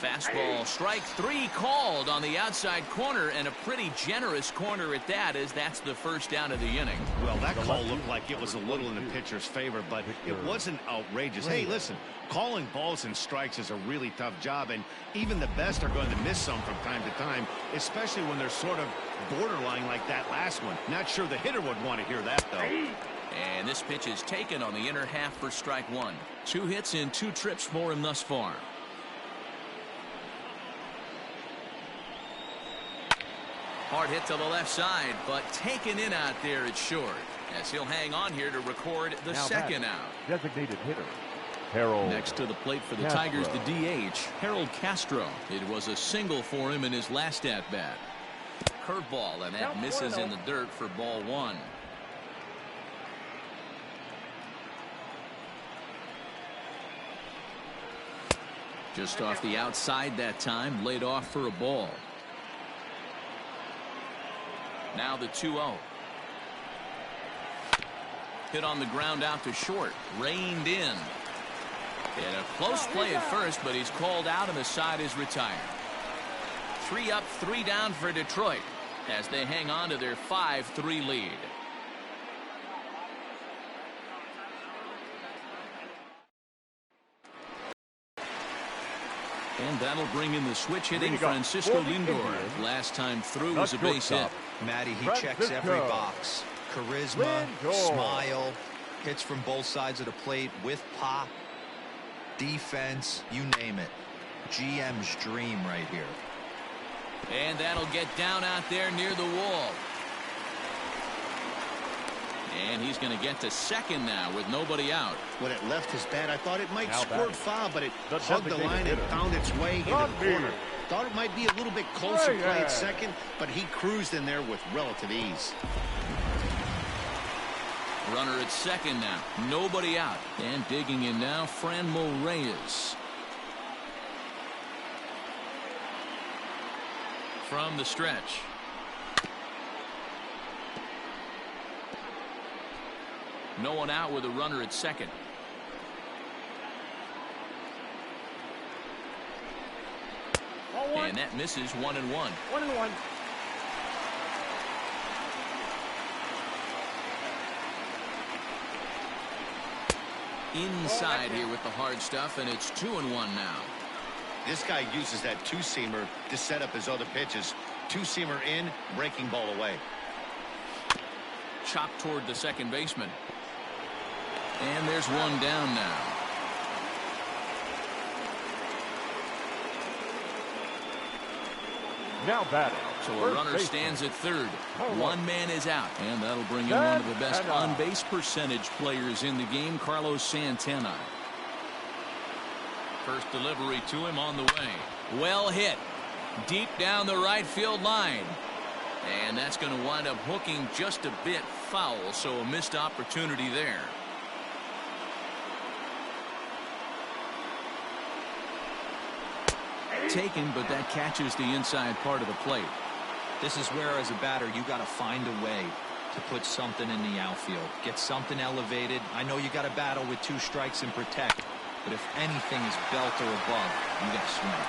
Fastball, strike 3 called on the outside corner, and a pretty generous corner at that, as that's the first down of the inning. Well, that call looked like it was a little in the pitcher's favor, but it wasn't outrageous. Hey, listen, calling balls and strikes is a really tough job, and even the best are going to miss some from time to time, especially when they're sort of borderline like that last one. Not sure the hitter would want to hear that, though. And this pitch is taken on the inner half for strike 1. 2 hits in 2 trips for him thus far. Hard hit to the left side, but taken in out there at short, as he'll hang on here to record the second out. Designated hitter, Harold. Next to the plate for the Tigers, the DH, Harold Castro. It was a single for him in his last at-bat. Curveball, and that misses in the dirt for ball 1. Just off the outside that time, laid off for a ball. Now the 2-0. Hit on the ground out to short. Reined in. And a close play at first, but he's called out and the side is retired. 3 up, 3 down for Detroit as they hang on to their 5-3 lead. And that'll bring in the switch hitting Francisco Lindor. Last time through was a base hit. Matty, he checks every box. Charisma, smile, hits from both sides of the plate with pop, defense, you name it. GM's dream right here. And that'll get down out there near the wall. And he's going to get to second now with nobody out. When it left his bat, I thought it might Now squirt batting. foul, but it The hugged the designated line and hitter. found its way into John the corner. Beard. Thought it might be a little bit closer Right play at hand. second, but he cruised in there with relative ease. Runner at second now. Nobody out. And digging in now, Franmil Reyes. From the stretch. No one out with a runner at second. And that misses 1-1. 1-1. Inside here with the hard stuff, and it's 2-1 now. This guy uses that two-seamer to set up his other pitches. Two-seamer in, breaking ball away. Chopped toward the second baseman. And there's one down now. Now batting. So a First runner baseman. stands at third. Oh, One man is out. And that'll bring in one of the best Santana. on-base percentage players in the game, Carlos Santana. First delivery to him on the way. Well hit. Deep down the right field line. And that's going to wind up hooking just a bit foul, so a missed opportunity there. Taken, but that catches the inside part of the plate. This is where, as a batter, you got to find a way to put something in the outfield. Get something elevated. I know you got to battle with 2 strikes and protect, but if anything is belt or above, you got to swing.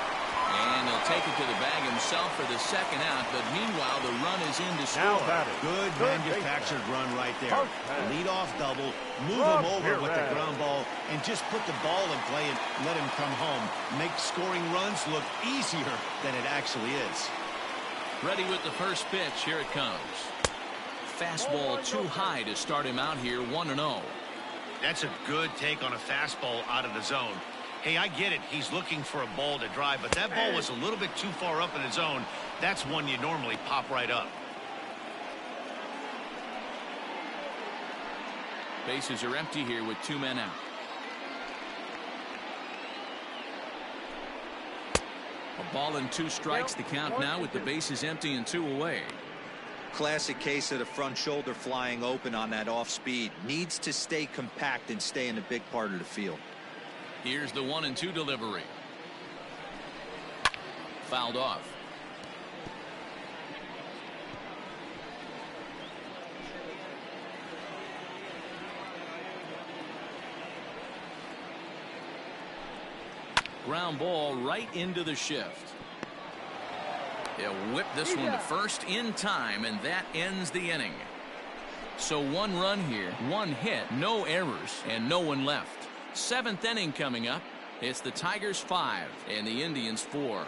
And he'll take it to the bag himself for the second out, but meanwhile the run is in to Now score. batting. Good Third manufactured baseman. run right there. First man. Lead off double, move Rob him over with the Perez. ground ball, and just put the ball in play and let him come home. Make scoring runs look easier than it actually is. Ready with the first pitch. Here it comes. Fastball too high to start him out here, 1-0. That's a good take on a fastball out of the zone. Hey, I get it. He's looking for a ball to drive, but that ball was a little bit too far up in the zone. That's one you normally pop right up. Bases are empty here with 2 men out. A ball and 2 strikes. The count now with the bases empty and 2 away. Classic case of the front shoulder flying open on that off speed. Needs to stay compact and stay in the big part of the field. Here's the 1-2 delivery. Fouled off. Ground ball right into the shift. He'll whip this one to first in time, and that ends the inning. So 1 run here, 1 hit, no errors, and no one left. 7th inning coming up. It's the Tigers 5 and the Indians 4.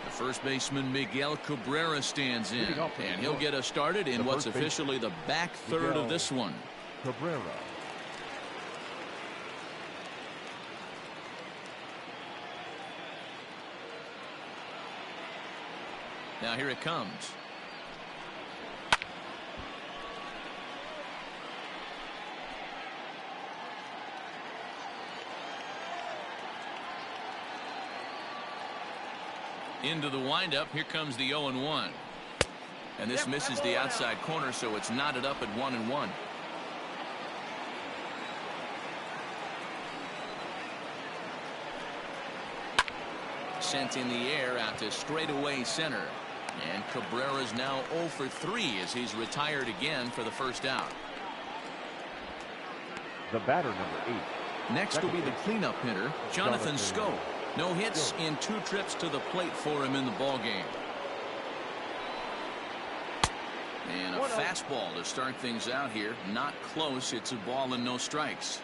The first baseman Miguel Cabrera stands in, and he'll get us started in what's officially the back third of this one. Cabrera. Now here it comes. Into the windup. Here comes the 0-1. And this misses the outside corner, so it's knotted up at 1-1. Sent in the air out to straightaway center. And Cabrera's now 0 for 3 as he's retired again for the first out. The batter, number 8. Next will be the cleanup hitter, Jonathan Scope. No hits in 2 trips to the plate for him in the ballgame. And a fastball to start things out here. Not close. It's a ball and no strikes.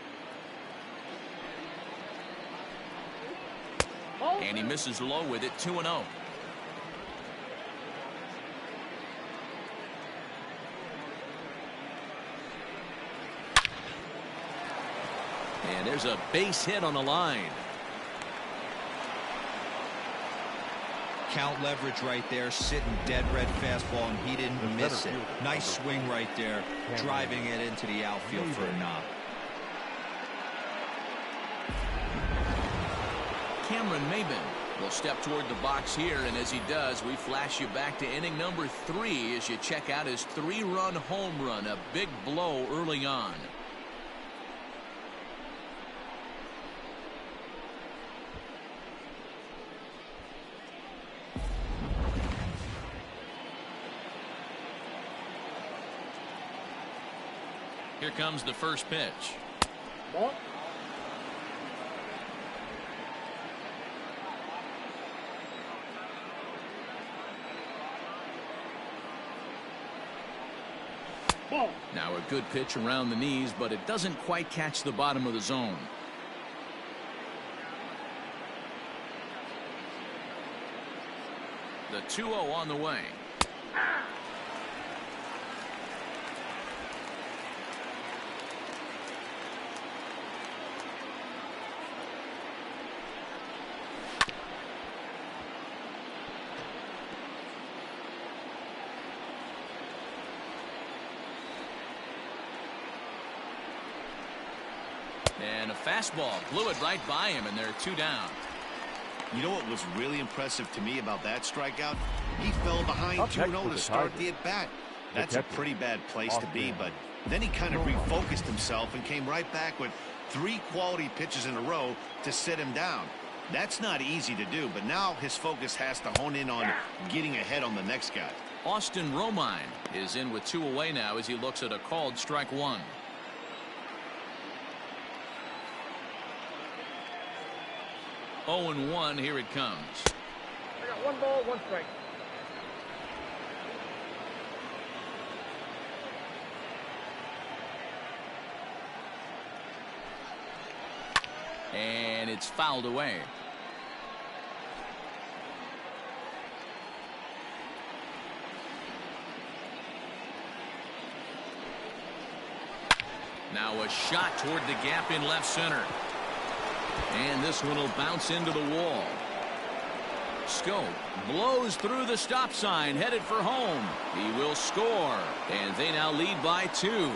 And he misses low with it, 2-0. And there's a base hit on the line. Count leverage right there, sitting dead red fastball, and he didn't miss it. Nice swing right there, driving it into the outfield for a knock. Cameron Maben will step toward the box here, and as he does, we flash you back to inning number 3 as you check out his 3-run home run, a big blow early on. Here comes the first pitch. Ball. Ball. Now a good pitch around the knees, but it doesn't quite catch the bottom of the zone. The 2-0 on the way. And a fastball blew it right by him, and they're 2 down. You know what was really impressive to me about that strikeout? He fell behind 2-0 to start the at-bat. That's a pretty bad place to be, but then he kind of refocused himself and came right back with 3 quality pitches in a row to sit him down. That's not easy to do, but now his focus has to hone in on getting ahead on the next guy. Austin Romine is in with 2 away now as he looks at a called strike 1. Oh, and 1, here it comes. I got 1 ball, 1 strike. And it's fouled away. Now a shot toward the gap in left center. And this one will bounce into the wall. Scope blows through the stop sign, headed for home. He will score, and they now lead by 2.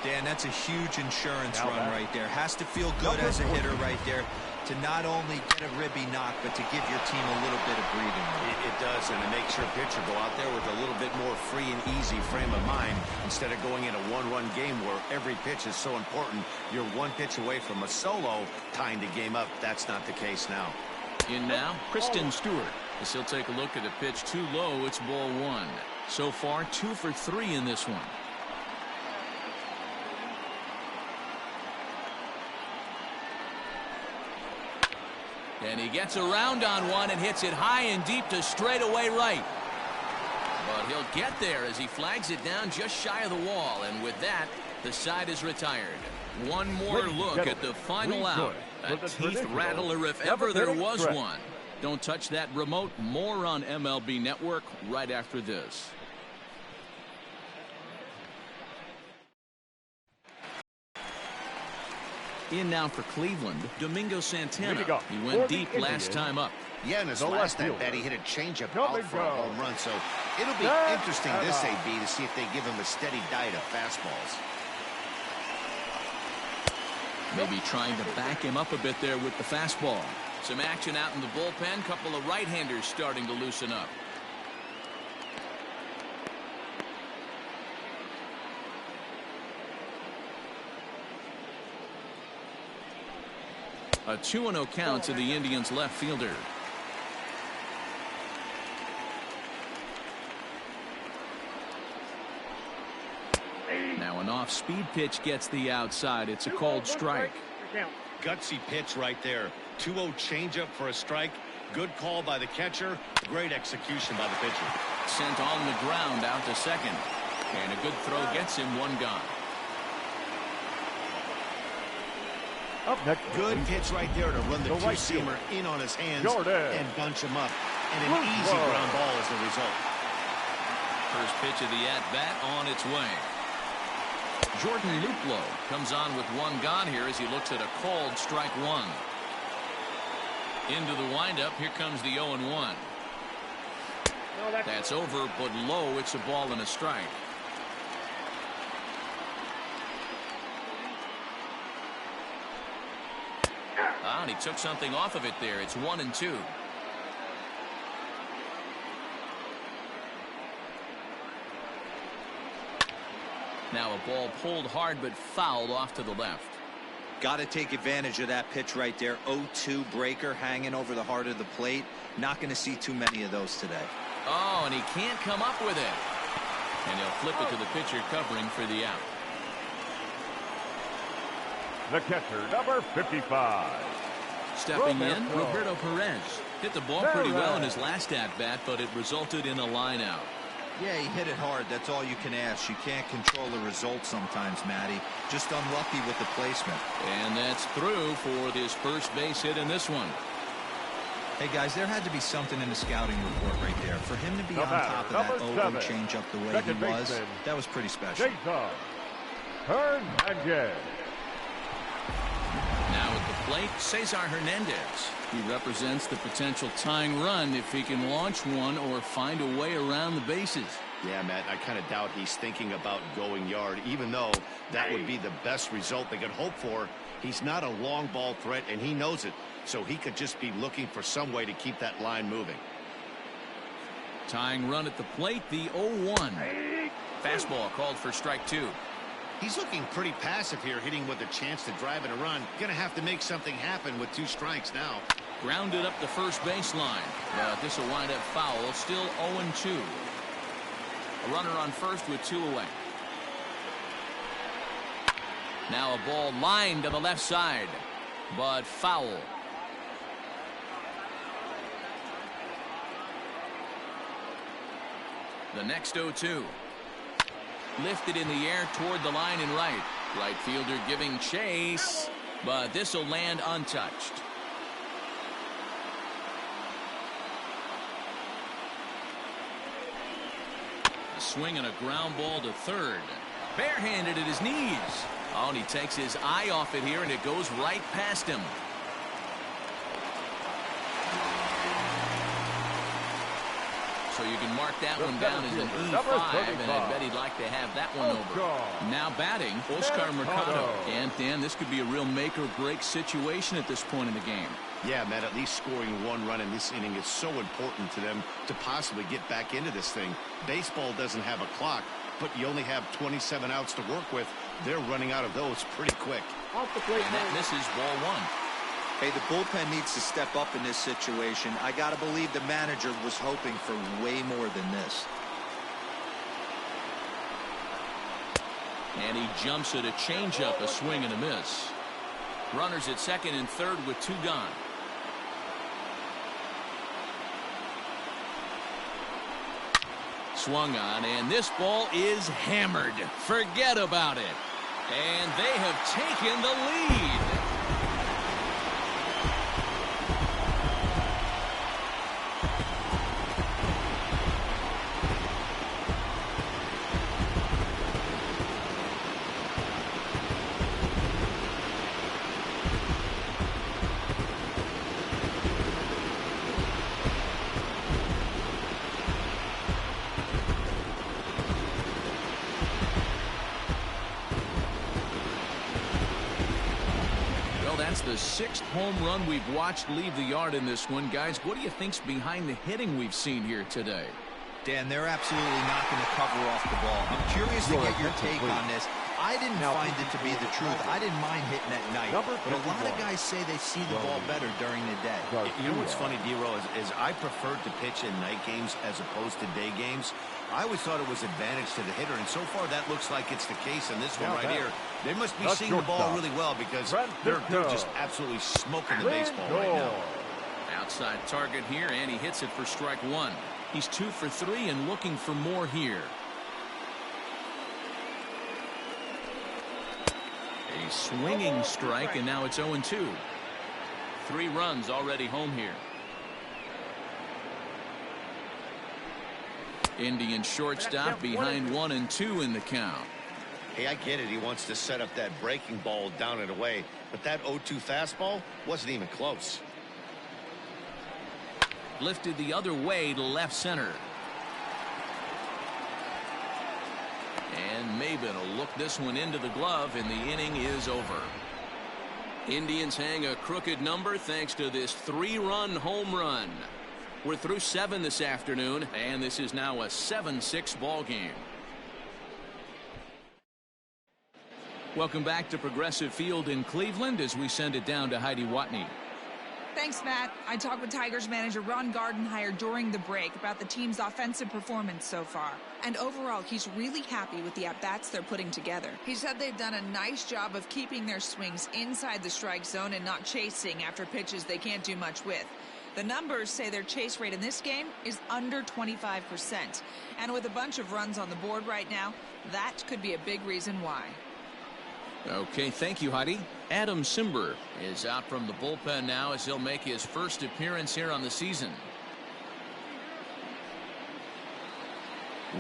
Dan, that's a huge insurance run right there. Has to feel good as a hitter right there to not only get a ribby knock, but to give your team a little bit of breathing room. It does, and it makes your pitcher go out there with a little bit more free and easy frame of mind instead of going in a 1-run game where every pitch is so important. You're 1 pitch away from a solo tying the game up. That's not the case now. In now, Kristen Stewart. As he'll take a look at a pitch too low, it's ball 1. So far, 2 for 3 in this one. And he gets around on one and hits it high and deep to straightaway right. But he'll get there as he flags it down just shy of the wall. And with that, the side is retired. One more look at the final out. A teeth rattler if ever there was one. Don't touch that remote. More on MLB Network right after this. In now for Cleveland, Domingo Santana. He went deep last time up. Yeah, in his last at-bat, he hit a changeup out for a home run. So it'll be interesting this AB to see if they give him a steady diet of fastballs. Maybe trying to back him up a bit there with the fastball. Some action out in the bullpen. Couple of right-handers starting to loosen up. A 2-0 count to the Indians left fielder. Now an off-speed pitch gets the outside. It's a called strike. Gutsy pitch right there. 2-0 changeup for a strike. Good call by the catcher. Great execution by the pitcher. Sent on the ground out to second. And a good throw gets him 1 gone. Up next, good pitch right there to run the two-seamer in on his hands and bunch him up. And an easy ground ball as the result. First pitch of the at-bat on its way. Jordan Luplow comes on with one gone here as he looks at a called strike one. Into the windup. Here comes the 0-1. No, That's over, but low. It's a ball and a strike. And he took something off of it there. It's 1-2. Now a ball pulled hard but fouled off to the left. Got to take advantage of that pitch right there. 0-2 breaker hanging over the heart of the plate. Not going to see too many of those today. Oh, and he can't come up with it. And he'll flip it to the pitcher covering for the out. The catcher, number 55. Stepping in, Roberto Perez. Hit the ball pretty well in his last at-bat, but it resulted in a line out. Yeah, he hit it hard. That's all you can ask. You can't control the result sometimes, Matty. Just unlucky with the placement. And that's through for this first base hit in this one. Hey, guys, there had to be something in the scouting report right there. For him to be on top of that 0-0 changeup the way he was, that was pretty special. Hernandez. Now at the plate, Cesar Hernandez. He represents the potential tying run if he can launch one or find a way around the bases. Yeah, Matt, I kind of doubt he's thinking about going yard, even though that would be the best result they could hope for. He's not a long ball threat, and he knows it, so he could just be looking for some way to keep that line moving. Tying run at the plate, the 0-1. Fastball called for strike two. He's looking pretty passive here, hitting with a chance to drive in a run. Gonna have to make something happen with 2 strikes now. Grounded up the first baseline, but this will wind up foul. Still 0-2. A runner on first with 2 away. Now a ball lined to the left side, but foul. The next 0-2. Lifted in the air toward the line and right. Right fielder giving chase, but this will land untouched. A swing and a ground ball to third. Barehanded at his knees. Oh, and he takes his eye off it here, and it goes right past him. So you can mark that one down as an E5, and I bet he'd like to have that one over. Now batting, Oscar Mercado. And Dan, this could be a real make-or-break situation at this point in the game. Yeah, Matt, at least scoring 1 run in this inning is so important to them to possibly get back into this thing. Baseball doesn't have a clock, but you only have 27 outs to work with. They're running out of those pretty quick. And that misses ball 1. Hey, the bullpen needs to step up in this situation. I got to believe the manager was hoping for way more than this. And he jumps at a changeup, a swing and a miss. Runners at second and third with 2 gone. Swung on, and this ball is hammered. Forget about it. And they have taken the lead. That's the 6th home run we've watched leave the yard in this one. Guys, what do you think's behind the hitting we've seen here today? Dan, they're absolutely not going to cover off the ball. I'm curious to get your take on this. I didn't find it to be the truth. I didn't mind hitting at night, but a lot of guys say they see the ball better during the day. You know what's funny, D-Row, is I preferred to pitch in night games as opposed to day games. I always thought it was advantage to the hitter, and so far that looks like it's the case in this one right here. They must be seeing the ball really well because they're just absolutely smoking the baseball right now. Outside target here, and he hits it for strike 1. He's 2 for 3 and looking for more here. A swinging strike, and now it's 0-2. 3 runs already home here. Indian shortstop behind 1-2 in the count. Hey, I get it. He wants to set up that breaking ball down and away, but that 0-2 fastball wasn't even close. Lifted the other way to left center. And Maben will look this one into the glove, and the inning is over. Indians hang a crooked number thanks to this 3-run home run. We're through 7 this afternoon, and this is now a 7-6 ball game. Welcome back to Progressive Field in Cleveland as we send it down to Heidi Watney. Thanks, Matt. I talked with Tigers manager Ron Gardenhire during the break about the team's offensive performance so far. And overall, he's really happy with the at-bats they're putting together. He said they've done a nice job of keeping their swings inside the strike zone and not chasing after pitches they can't do much with. The numbers say their chase rate in this game is under 25%. And with a bunch of runs on the board right now, that could be a big reason why. Okay, thank you, Heidi. Adam Simber is out from the bullpen now as he'll make his first appearance here on the season.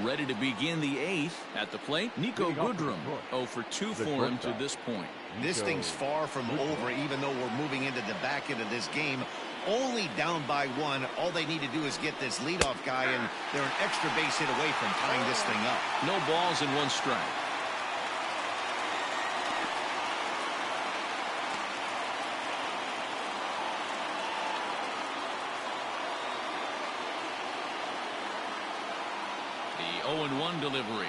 Ready to begin the 8th at the plate. Nico Goodrum 0 for 2 for him to this point. This thing's far from over, even though we're moving into the back end of this game. Only down by 1. All they need to do is get this leadoff guy, and they're an extra base hit away from tying this thing up. No balls and 1 strike. The 0-1 delivery.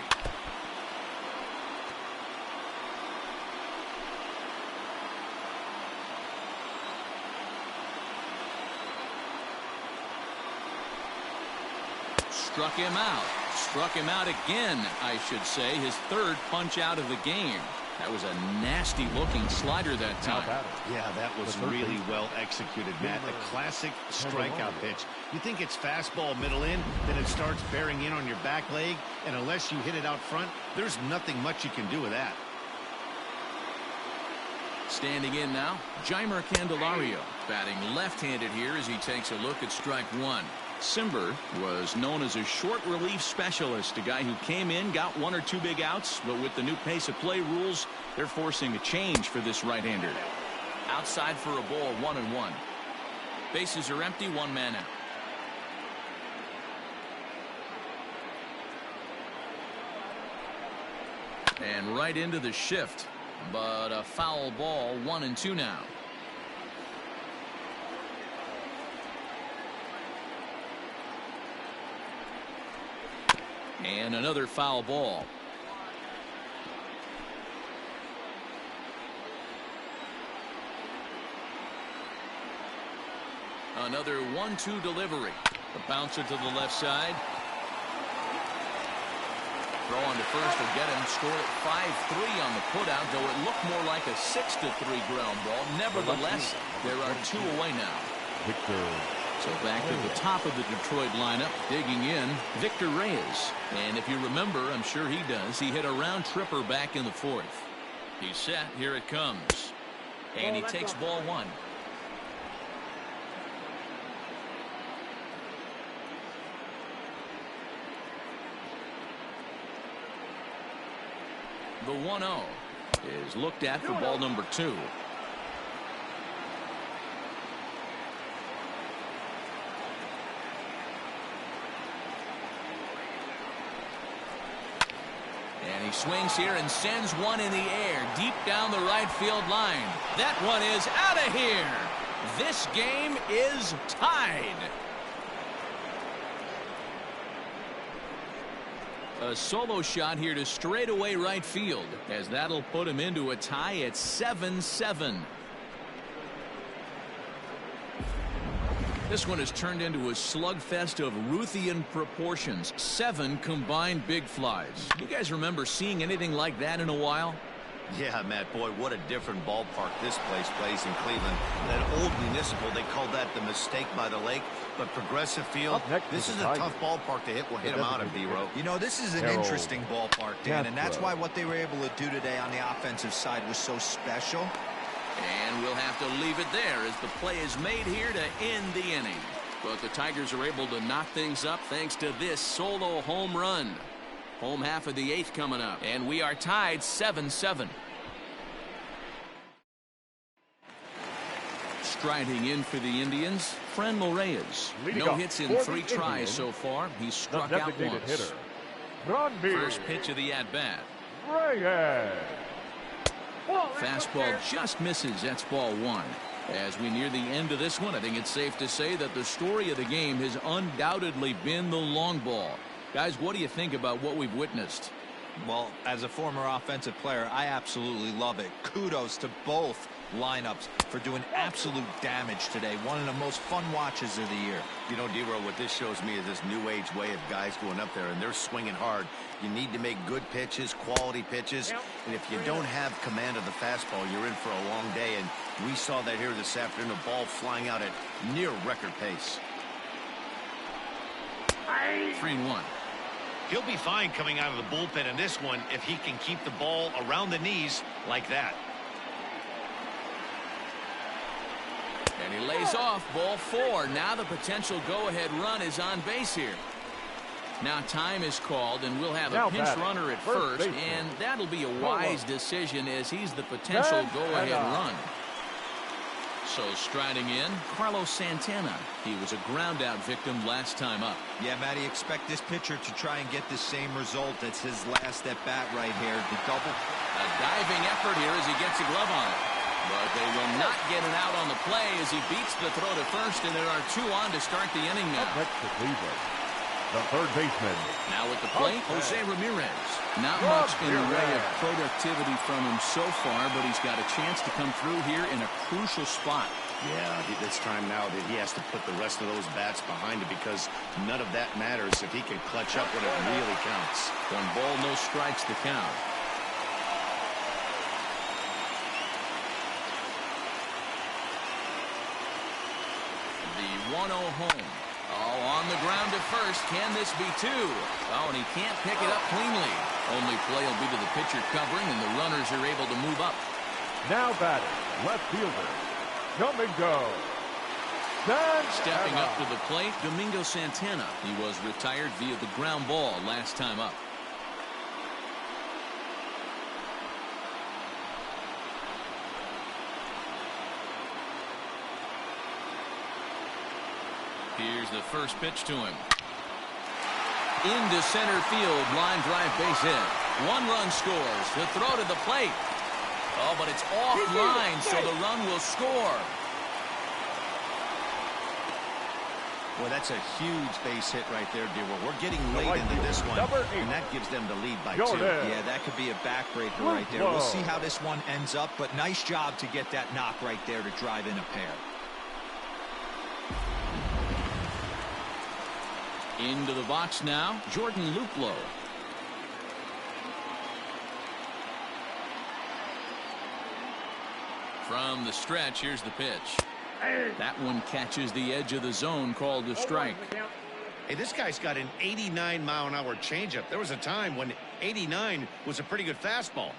Struck him out. Struck him out again, I should say. His 3rd punch out of the game. That was a nasty looking slider that time. Yeah, that was really well executed, Matt. A classic strikeout pitch. You think it's fastball middle in, then it starts bearing in on your back leg, and unless you hit it out front, there's nothing much you can do with that. Standing in now, Jeimer Candelario, batting left-handed here as he takes a look at strike 1. Simber was known as a short relief specialist, a guy who came in, got 1 or 2 big outs, but with the new pace of play rules, they're forcing a change for this right-hander. Outside for a ball, 1-1. Bases are empty, 1 man out. And right into the shift, but a foul ball, 1-2 now. And another foul ball. Another 1-2 delivery. The bouncer to the left side. Throw on to first will get him. Scored at 5-3 on the putout, though it looked more like a 6-3 ground ball. Nevertheless, there are 2 away now. Victor. So back to the top of the Detroit lineup, digging in, Victor Reyes. And if you remember, I'm sure he does, he hit a round tripper back in the 4th. He's set. Here it comes. And he takes ball 1. The 1-0 is looked at for ball number 2. And he swings here and sends one in the air deep down the right field line. That one is out of here. This game is tied. A solo shot here to straightaway right field, as that'll put him into a tie at 7-7. This one has turned into a slugfest of Ruthian proportions. 7 combined big flies. You guys remember seeing anything like that in a while? Yeah, Matt, boy, what a different ballpark this place plays in Cleveland. That old Municipal, they called that the mistake by the lake. But Progressive Field, this is a tough ballpark to hit him out of, D-Row. You know, this is an interesting ballpark, Dan, and that's why what they were able to do today on the offensive side was so special. And we'll have to leave it there as the play is made here to end the inning. But the Tigers are able to knock things up thanks to this solo home run. Home half of the 8th coming up, and we are tied 7-7. Striding in for the Indians, Franmil Reyes. No hits in 3 tries so far. He's struck out once. First pitch of the at-bat. Fastball just misses. That's ball 1. As we near the end of this one, I think it's safe to say that the story of the game has undoubtedly been the long ball. Guys, what do you think about what we've witnessed? Well, as a former offensive player, I absolutely love it. Kudos to both lineups for doing absolute damage today. One of the most fun watches of the year. You know, D-Roll, what this shows me is this new age way of guys going up there and they're swinging hard. You need to make good pitches, quality pitches, and if you don't have command of the fastball, you're in for a long day, and we saw that here this afternoon, a ball flying out at near record pace. 3-1. He'll be fine coming out of the bullpen in this one if he can keep the ball around the knees like that. And he lays off ball 4. Now the potential go-ahead run is on base here. Now time is called, and we'll have a pinch runner at first, and that'll be a wise decision as he's the potential go-ahead run. So striding in, Carlos Santana. He was a ground-out victim last time up. Yeah, Matty, expect this pitcher to try and get the same result. It's his last at-bat right here. The double. A diving effort here as he gets a glove on it. But they will not get it out on the play as he beats the throw to first, and there are 2 on to start the inning now. The third baseman. Now at the plate, Jose Ramirez. Not much in the way of productivity from him so far, but he's got a chance to come through here in a crucial spot. Yeah, it's time now that he has to put the rest of those bats behind it because none of that matters if he can clutch up when it really counts. 1 ball, no strikes to count. The 1-0 home. Oh, on the ground to first. Can this be 2? Oh, and he can't pick it up cleanly. Only play will be to the pitcher covering, and the runners are able to move up. Now batting, left fielder, Domingo Santana. Stepping up to the plate, Domingo Santana. He was retired via the ground ball last time up. Here's the first pitch to him. Into center field, line drive base hit. 1 run scores. The throw to the plate. Oh, but it's offline, so the run will score. Boy, that's a huge base hit right there, D-Roll. We're getting late into this one, and that gives them the lead by 2. Yeah, that could be a backbreaker right there. We'll see how this one ends up, but nice job to get that knock right there to drive in a pair. Into the box now, Jordan Luplow. From the stretch, here's the pitch. That one catches the edge of the zone, called a strike. Hey, this guy's got an 89-mile-an-hour changeup. There was a time when 89 was a pretty good fastball.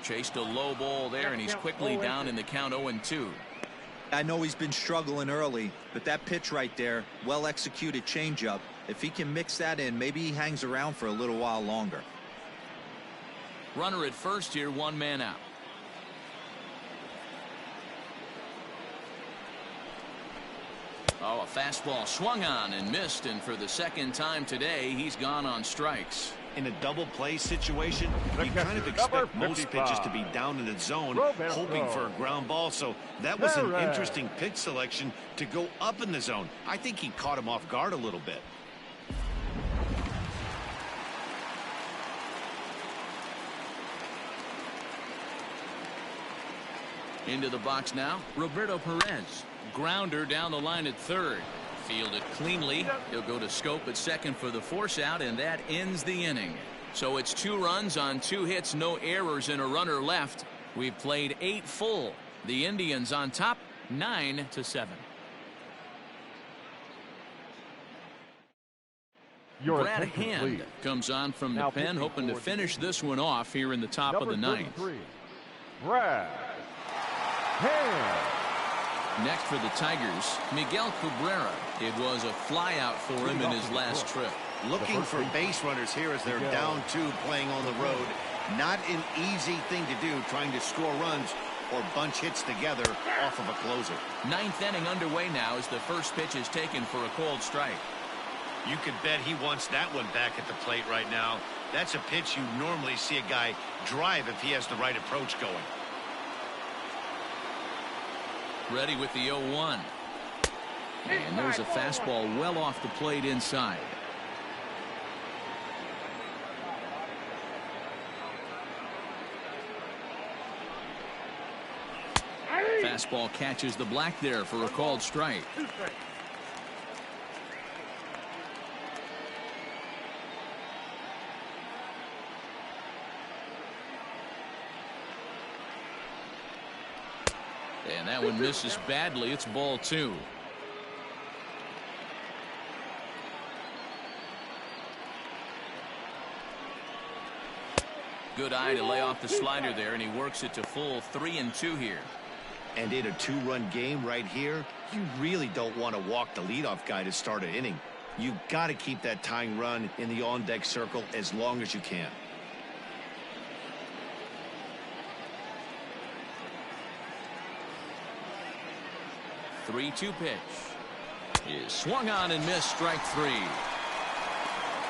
Chased a low ball there, and he's quickly down in the count 0-2. I know he's been struggling early, but that pitch right there, well-executed changeup. If he can mix that in, maybe he hangs around for a little while longer. Runner at first here, 1 man out. Oh, a fastball swung on and missed, and for the 2nd time today, he's gone on strikes. In a double play situation, you kind of expect most pitches to be down in the zone, hoping for a ground ball. So that was an interesting pitch selection to go up in the zone. I think he caught him off guard a little bit. Into the box now, Roberto Perez. Grounder down the line at 3rd. Fielded cleanly. He'll go to scope at 2nd for the force out, and that ends the inning. So it's 2 runs on 2 hits, no errors, and a runner left. We've played 8 full. The Indians on top, 9-7. Brad Hand comes on from the pen, hoping to finish this one off here in the top of the 9th. Brad Hand. Next for the Tigers, Miguel Cabrera. It was a flyout for him in his last trip. Looking for base runners here as they're down 2 playing on the road. Not an easy thing to do, trying to score runs or bunch hits together off of a closer. 9th inning underway now as the first pitch is taken for a called strike. You could bet he wants that one back at the plate right now. That's a pitch you normally see a guy drive if he has the right approach going. Ready with the 0-1. And there's a fastball well off the plate inside. Fastball catches the black there for a called strike. And that one misses badly. It's ball 2. Good eye to lay off the slider there, and he works it to full 3-2 here. And in a 2-run game right here, you really don't want to walk the leadoff guy to start an inning. You got to keep that tying run in the on-deck circle as long as you can. 3-2 pitch is swung on and missed. Strike 3.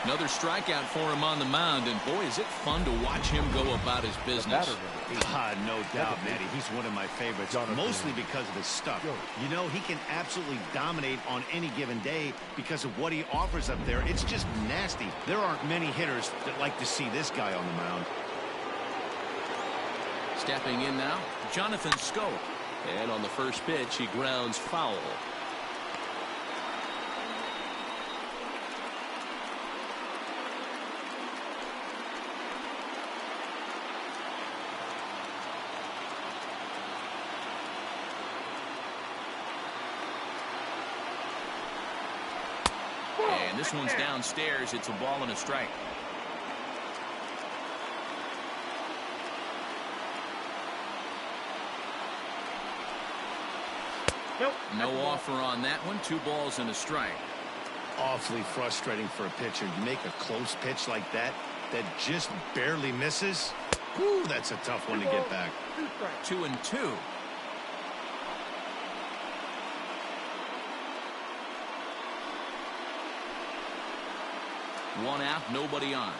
Another strikeout for him on the mound, and boy, is it fun to watch him go about his business. No doubt, Matty. He's one of my favorites, mostly because of his stuff. You know, he can absolutely dominate on any given day because of what he offers up there. It's just nasty. There aren't many hitters that like to see this guy on the mound. Stepping in now, Jonathan Schoop. And on the first pitch, he grounds foul. And this one's downstairs. It's a ball and a strike. No offer on that one. 2 balls and a strike. Awfully frustrating for a pitcher. You make a close pitch like that just barely misses. Whew, that's a tough one to get back. 2-2. One out, nobody on.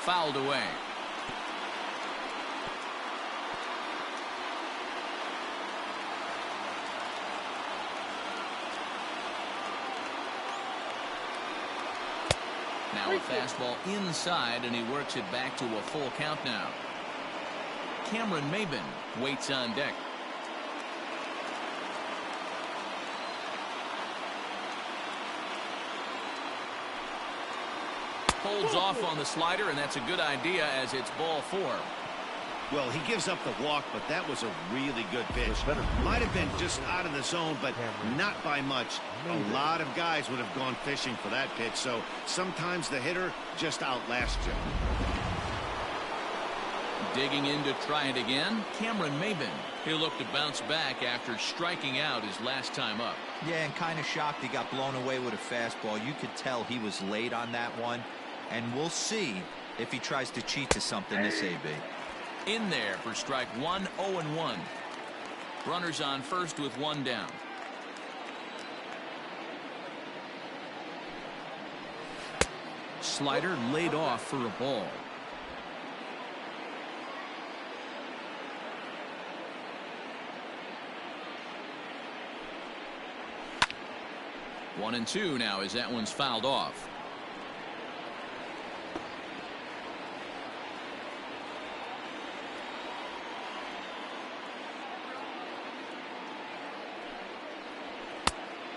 Fouled away. Now a fastball inside, and he works it back to a full count now. Cameron Maybin waits on deck. Holds off on the slider, and that's a good idea as it's ball 4. Well, he gives up the walk, but that was a really good pitch. Might have been just out of the zone, but not by much. A lot of guys would have gone fishing for that pitch, so sometimes the hitter just outlasts you. Digging in to try it again, Cameron Maybin. He'll look to bounce back after striking out his last time up. Yeah, and kind of shocked he got blown away with a fastball. You could tell he was late on that one. And we'll see if he tries to cheat to something this AB. In there for strike 1, 0-1. Runners on first with 1 down. Slider laid off for a ball. One and 2 now as that one's fouled off.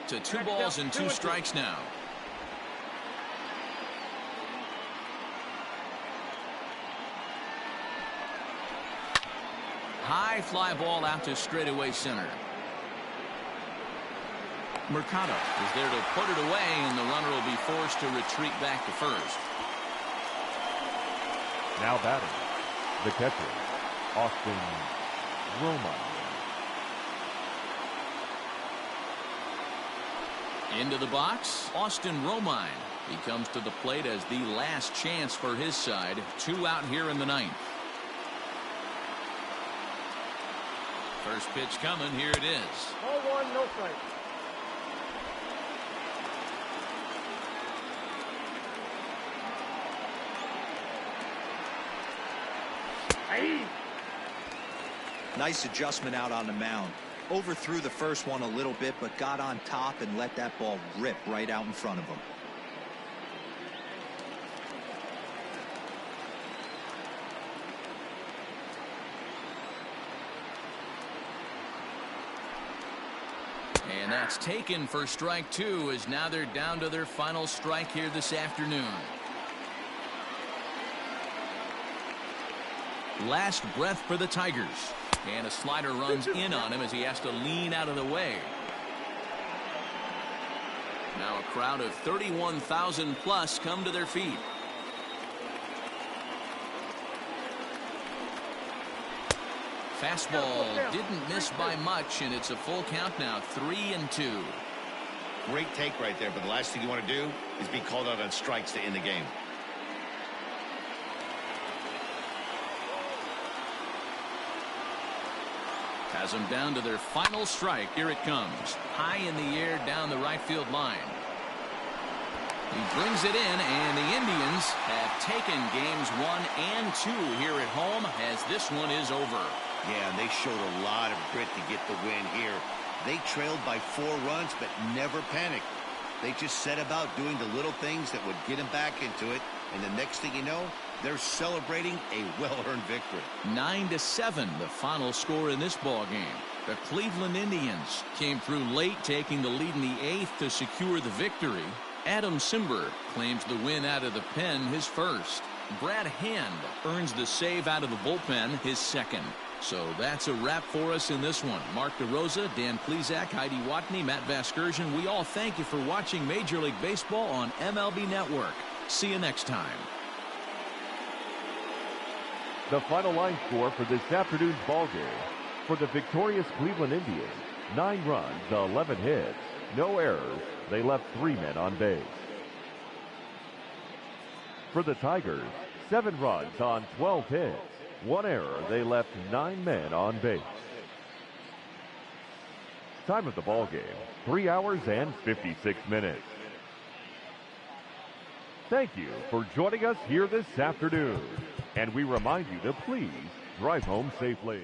To 2 balls and 2 strikes now. High fly ball out to straightaway center. Mercado is there to put it away, and the runner will be forced to retreat back to first. Now batting, the catcher, Austin Romine. Into the box, Austin Romine. He comes to the plate as the last chance for his side. 2 out here in the 9th. First pitch coming. Here it is. Ball 1, no strike. Nice adjustment out on the mound. Overthrew the first one a little bit, but got on top and let that ball rip right out in front of him. And that's taken for strike 2, as now they're down to their final strike here this afternoon. Last breath for the Tigers. And a slider runs in on him as he has to lean out of the way. Now a crowd of 31,000 plus come to their feet. Fastball didn't miss by much, and it's a full count now, 3-2. Great take right there, but the last thing you want to do is be called out on strikes to end the game. Has them down to their final strike. Here it comes. High in the air down the right field line. He brings it in, and the Indians have taken games 1 and 2 here at home, as this one is over. Yeah, and they showed a lot of grit to get the win here. They trailed by 4 runs, but never panicked. They just set about doing the little things that would get them back into it, and the next thing you know, they're celebrating a well-earned victory. 9-7, the final score in this ball game. The Cleveland Indians came through late, taking the lead in the 8th to secure the victory. Adam Simber claims the win out of the pen, his first. Brad Hand earns the save out of the bullpen, his second. So that's a wrap for us in this one. Mark DeRosa, Dan Plesac, Heidi Watney, Matt Vasgersian, we all thank you for watching Major League Baseball on MLB Network. See you next time. The final line score for this afternoon's ball game. For the victorious Cleveland Indians, 9 runs, 11 hits, no errors. They left 3 men on base. For the Tigers, 7 runs on 12 hits, 1 error. They left 9 men on base. Time of the ball game, 3 hours and 56 minutes. Thank you for joining us here this afternoon. And we remind you to please drive home safely.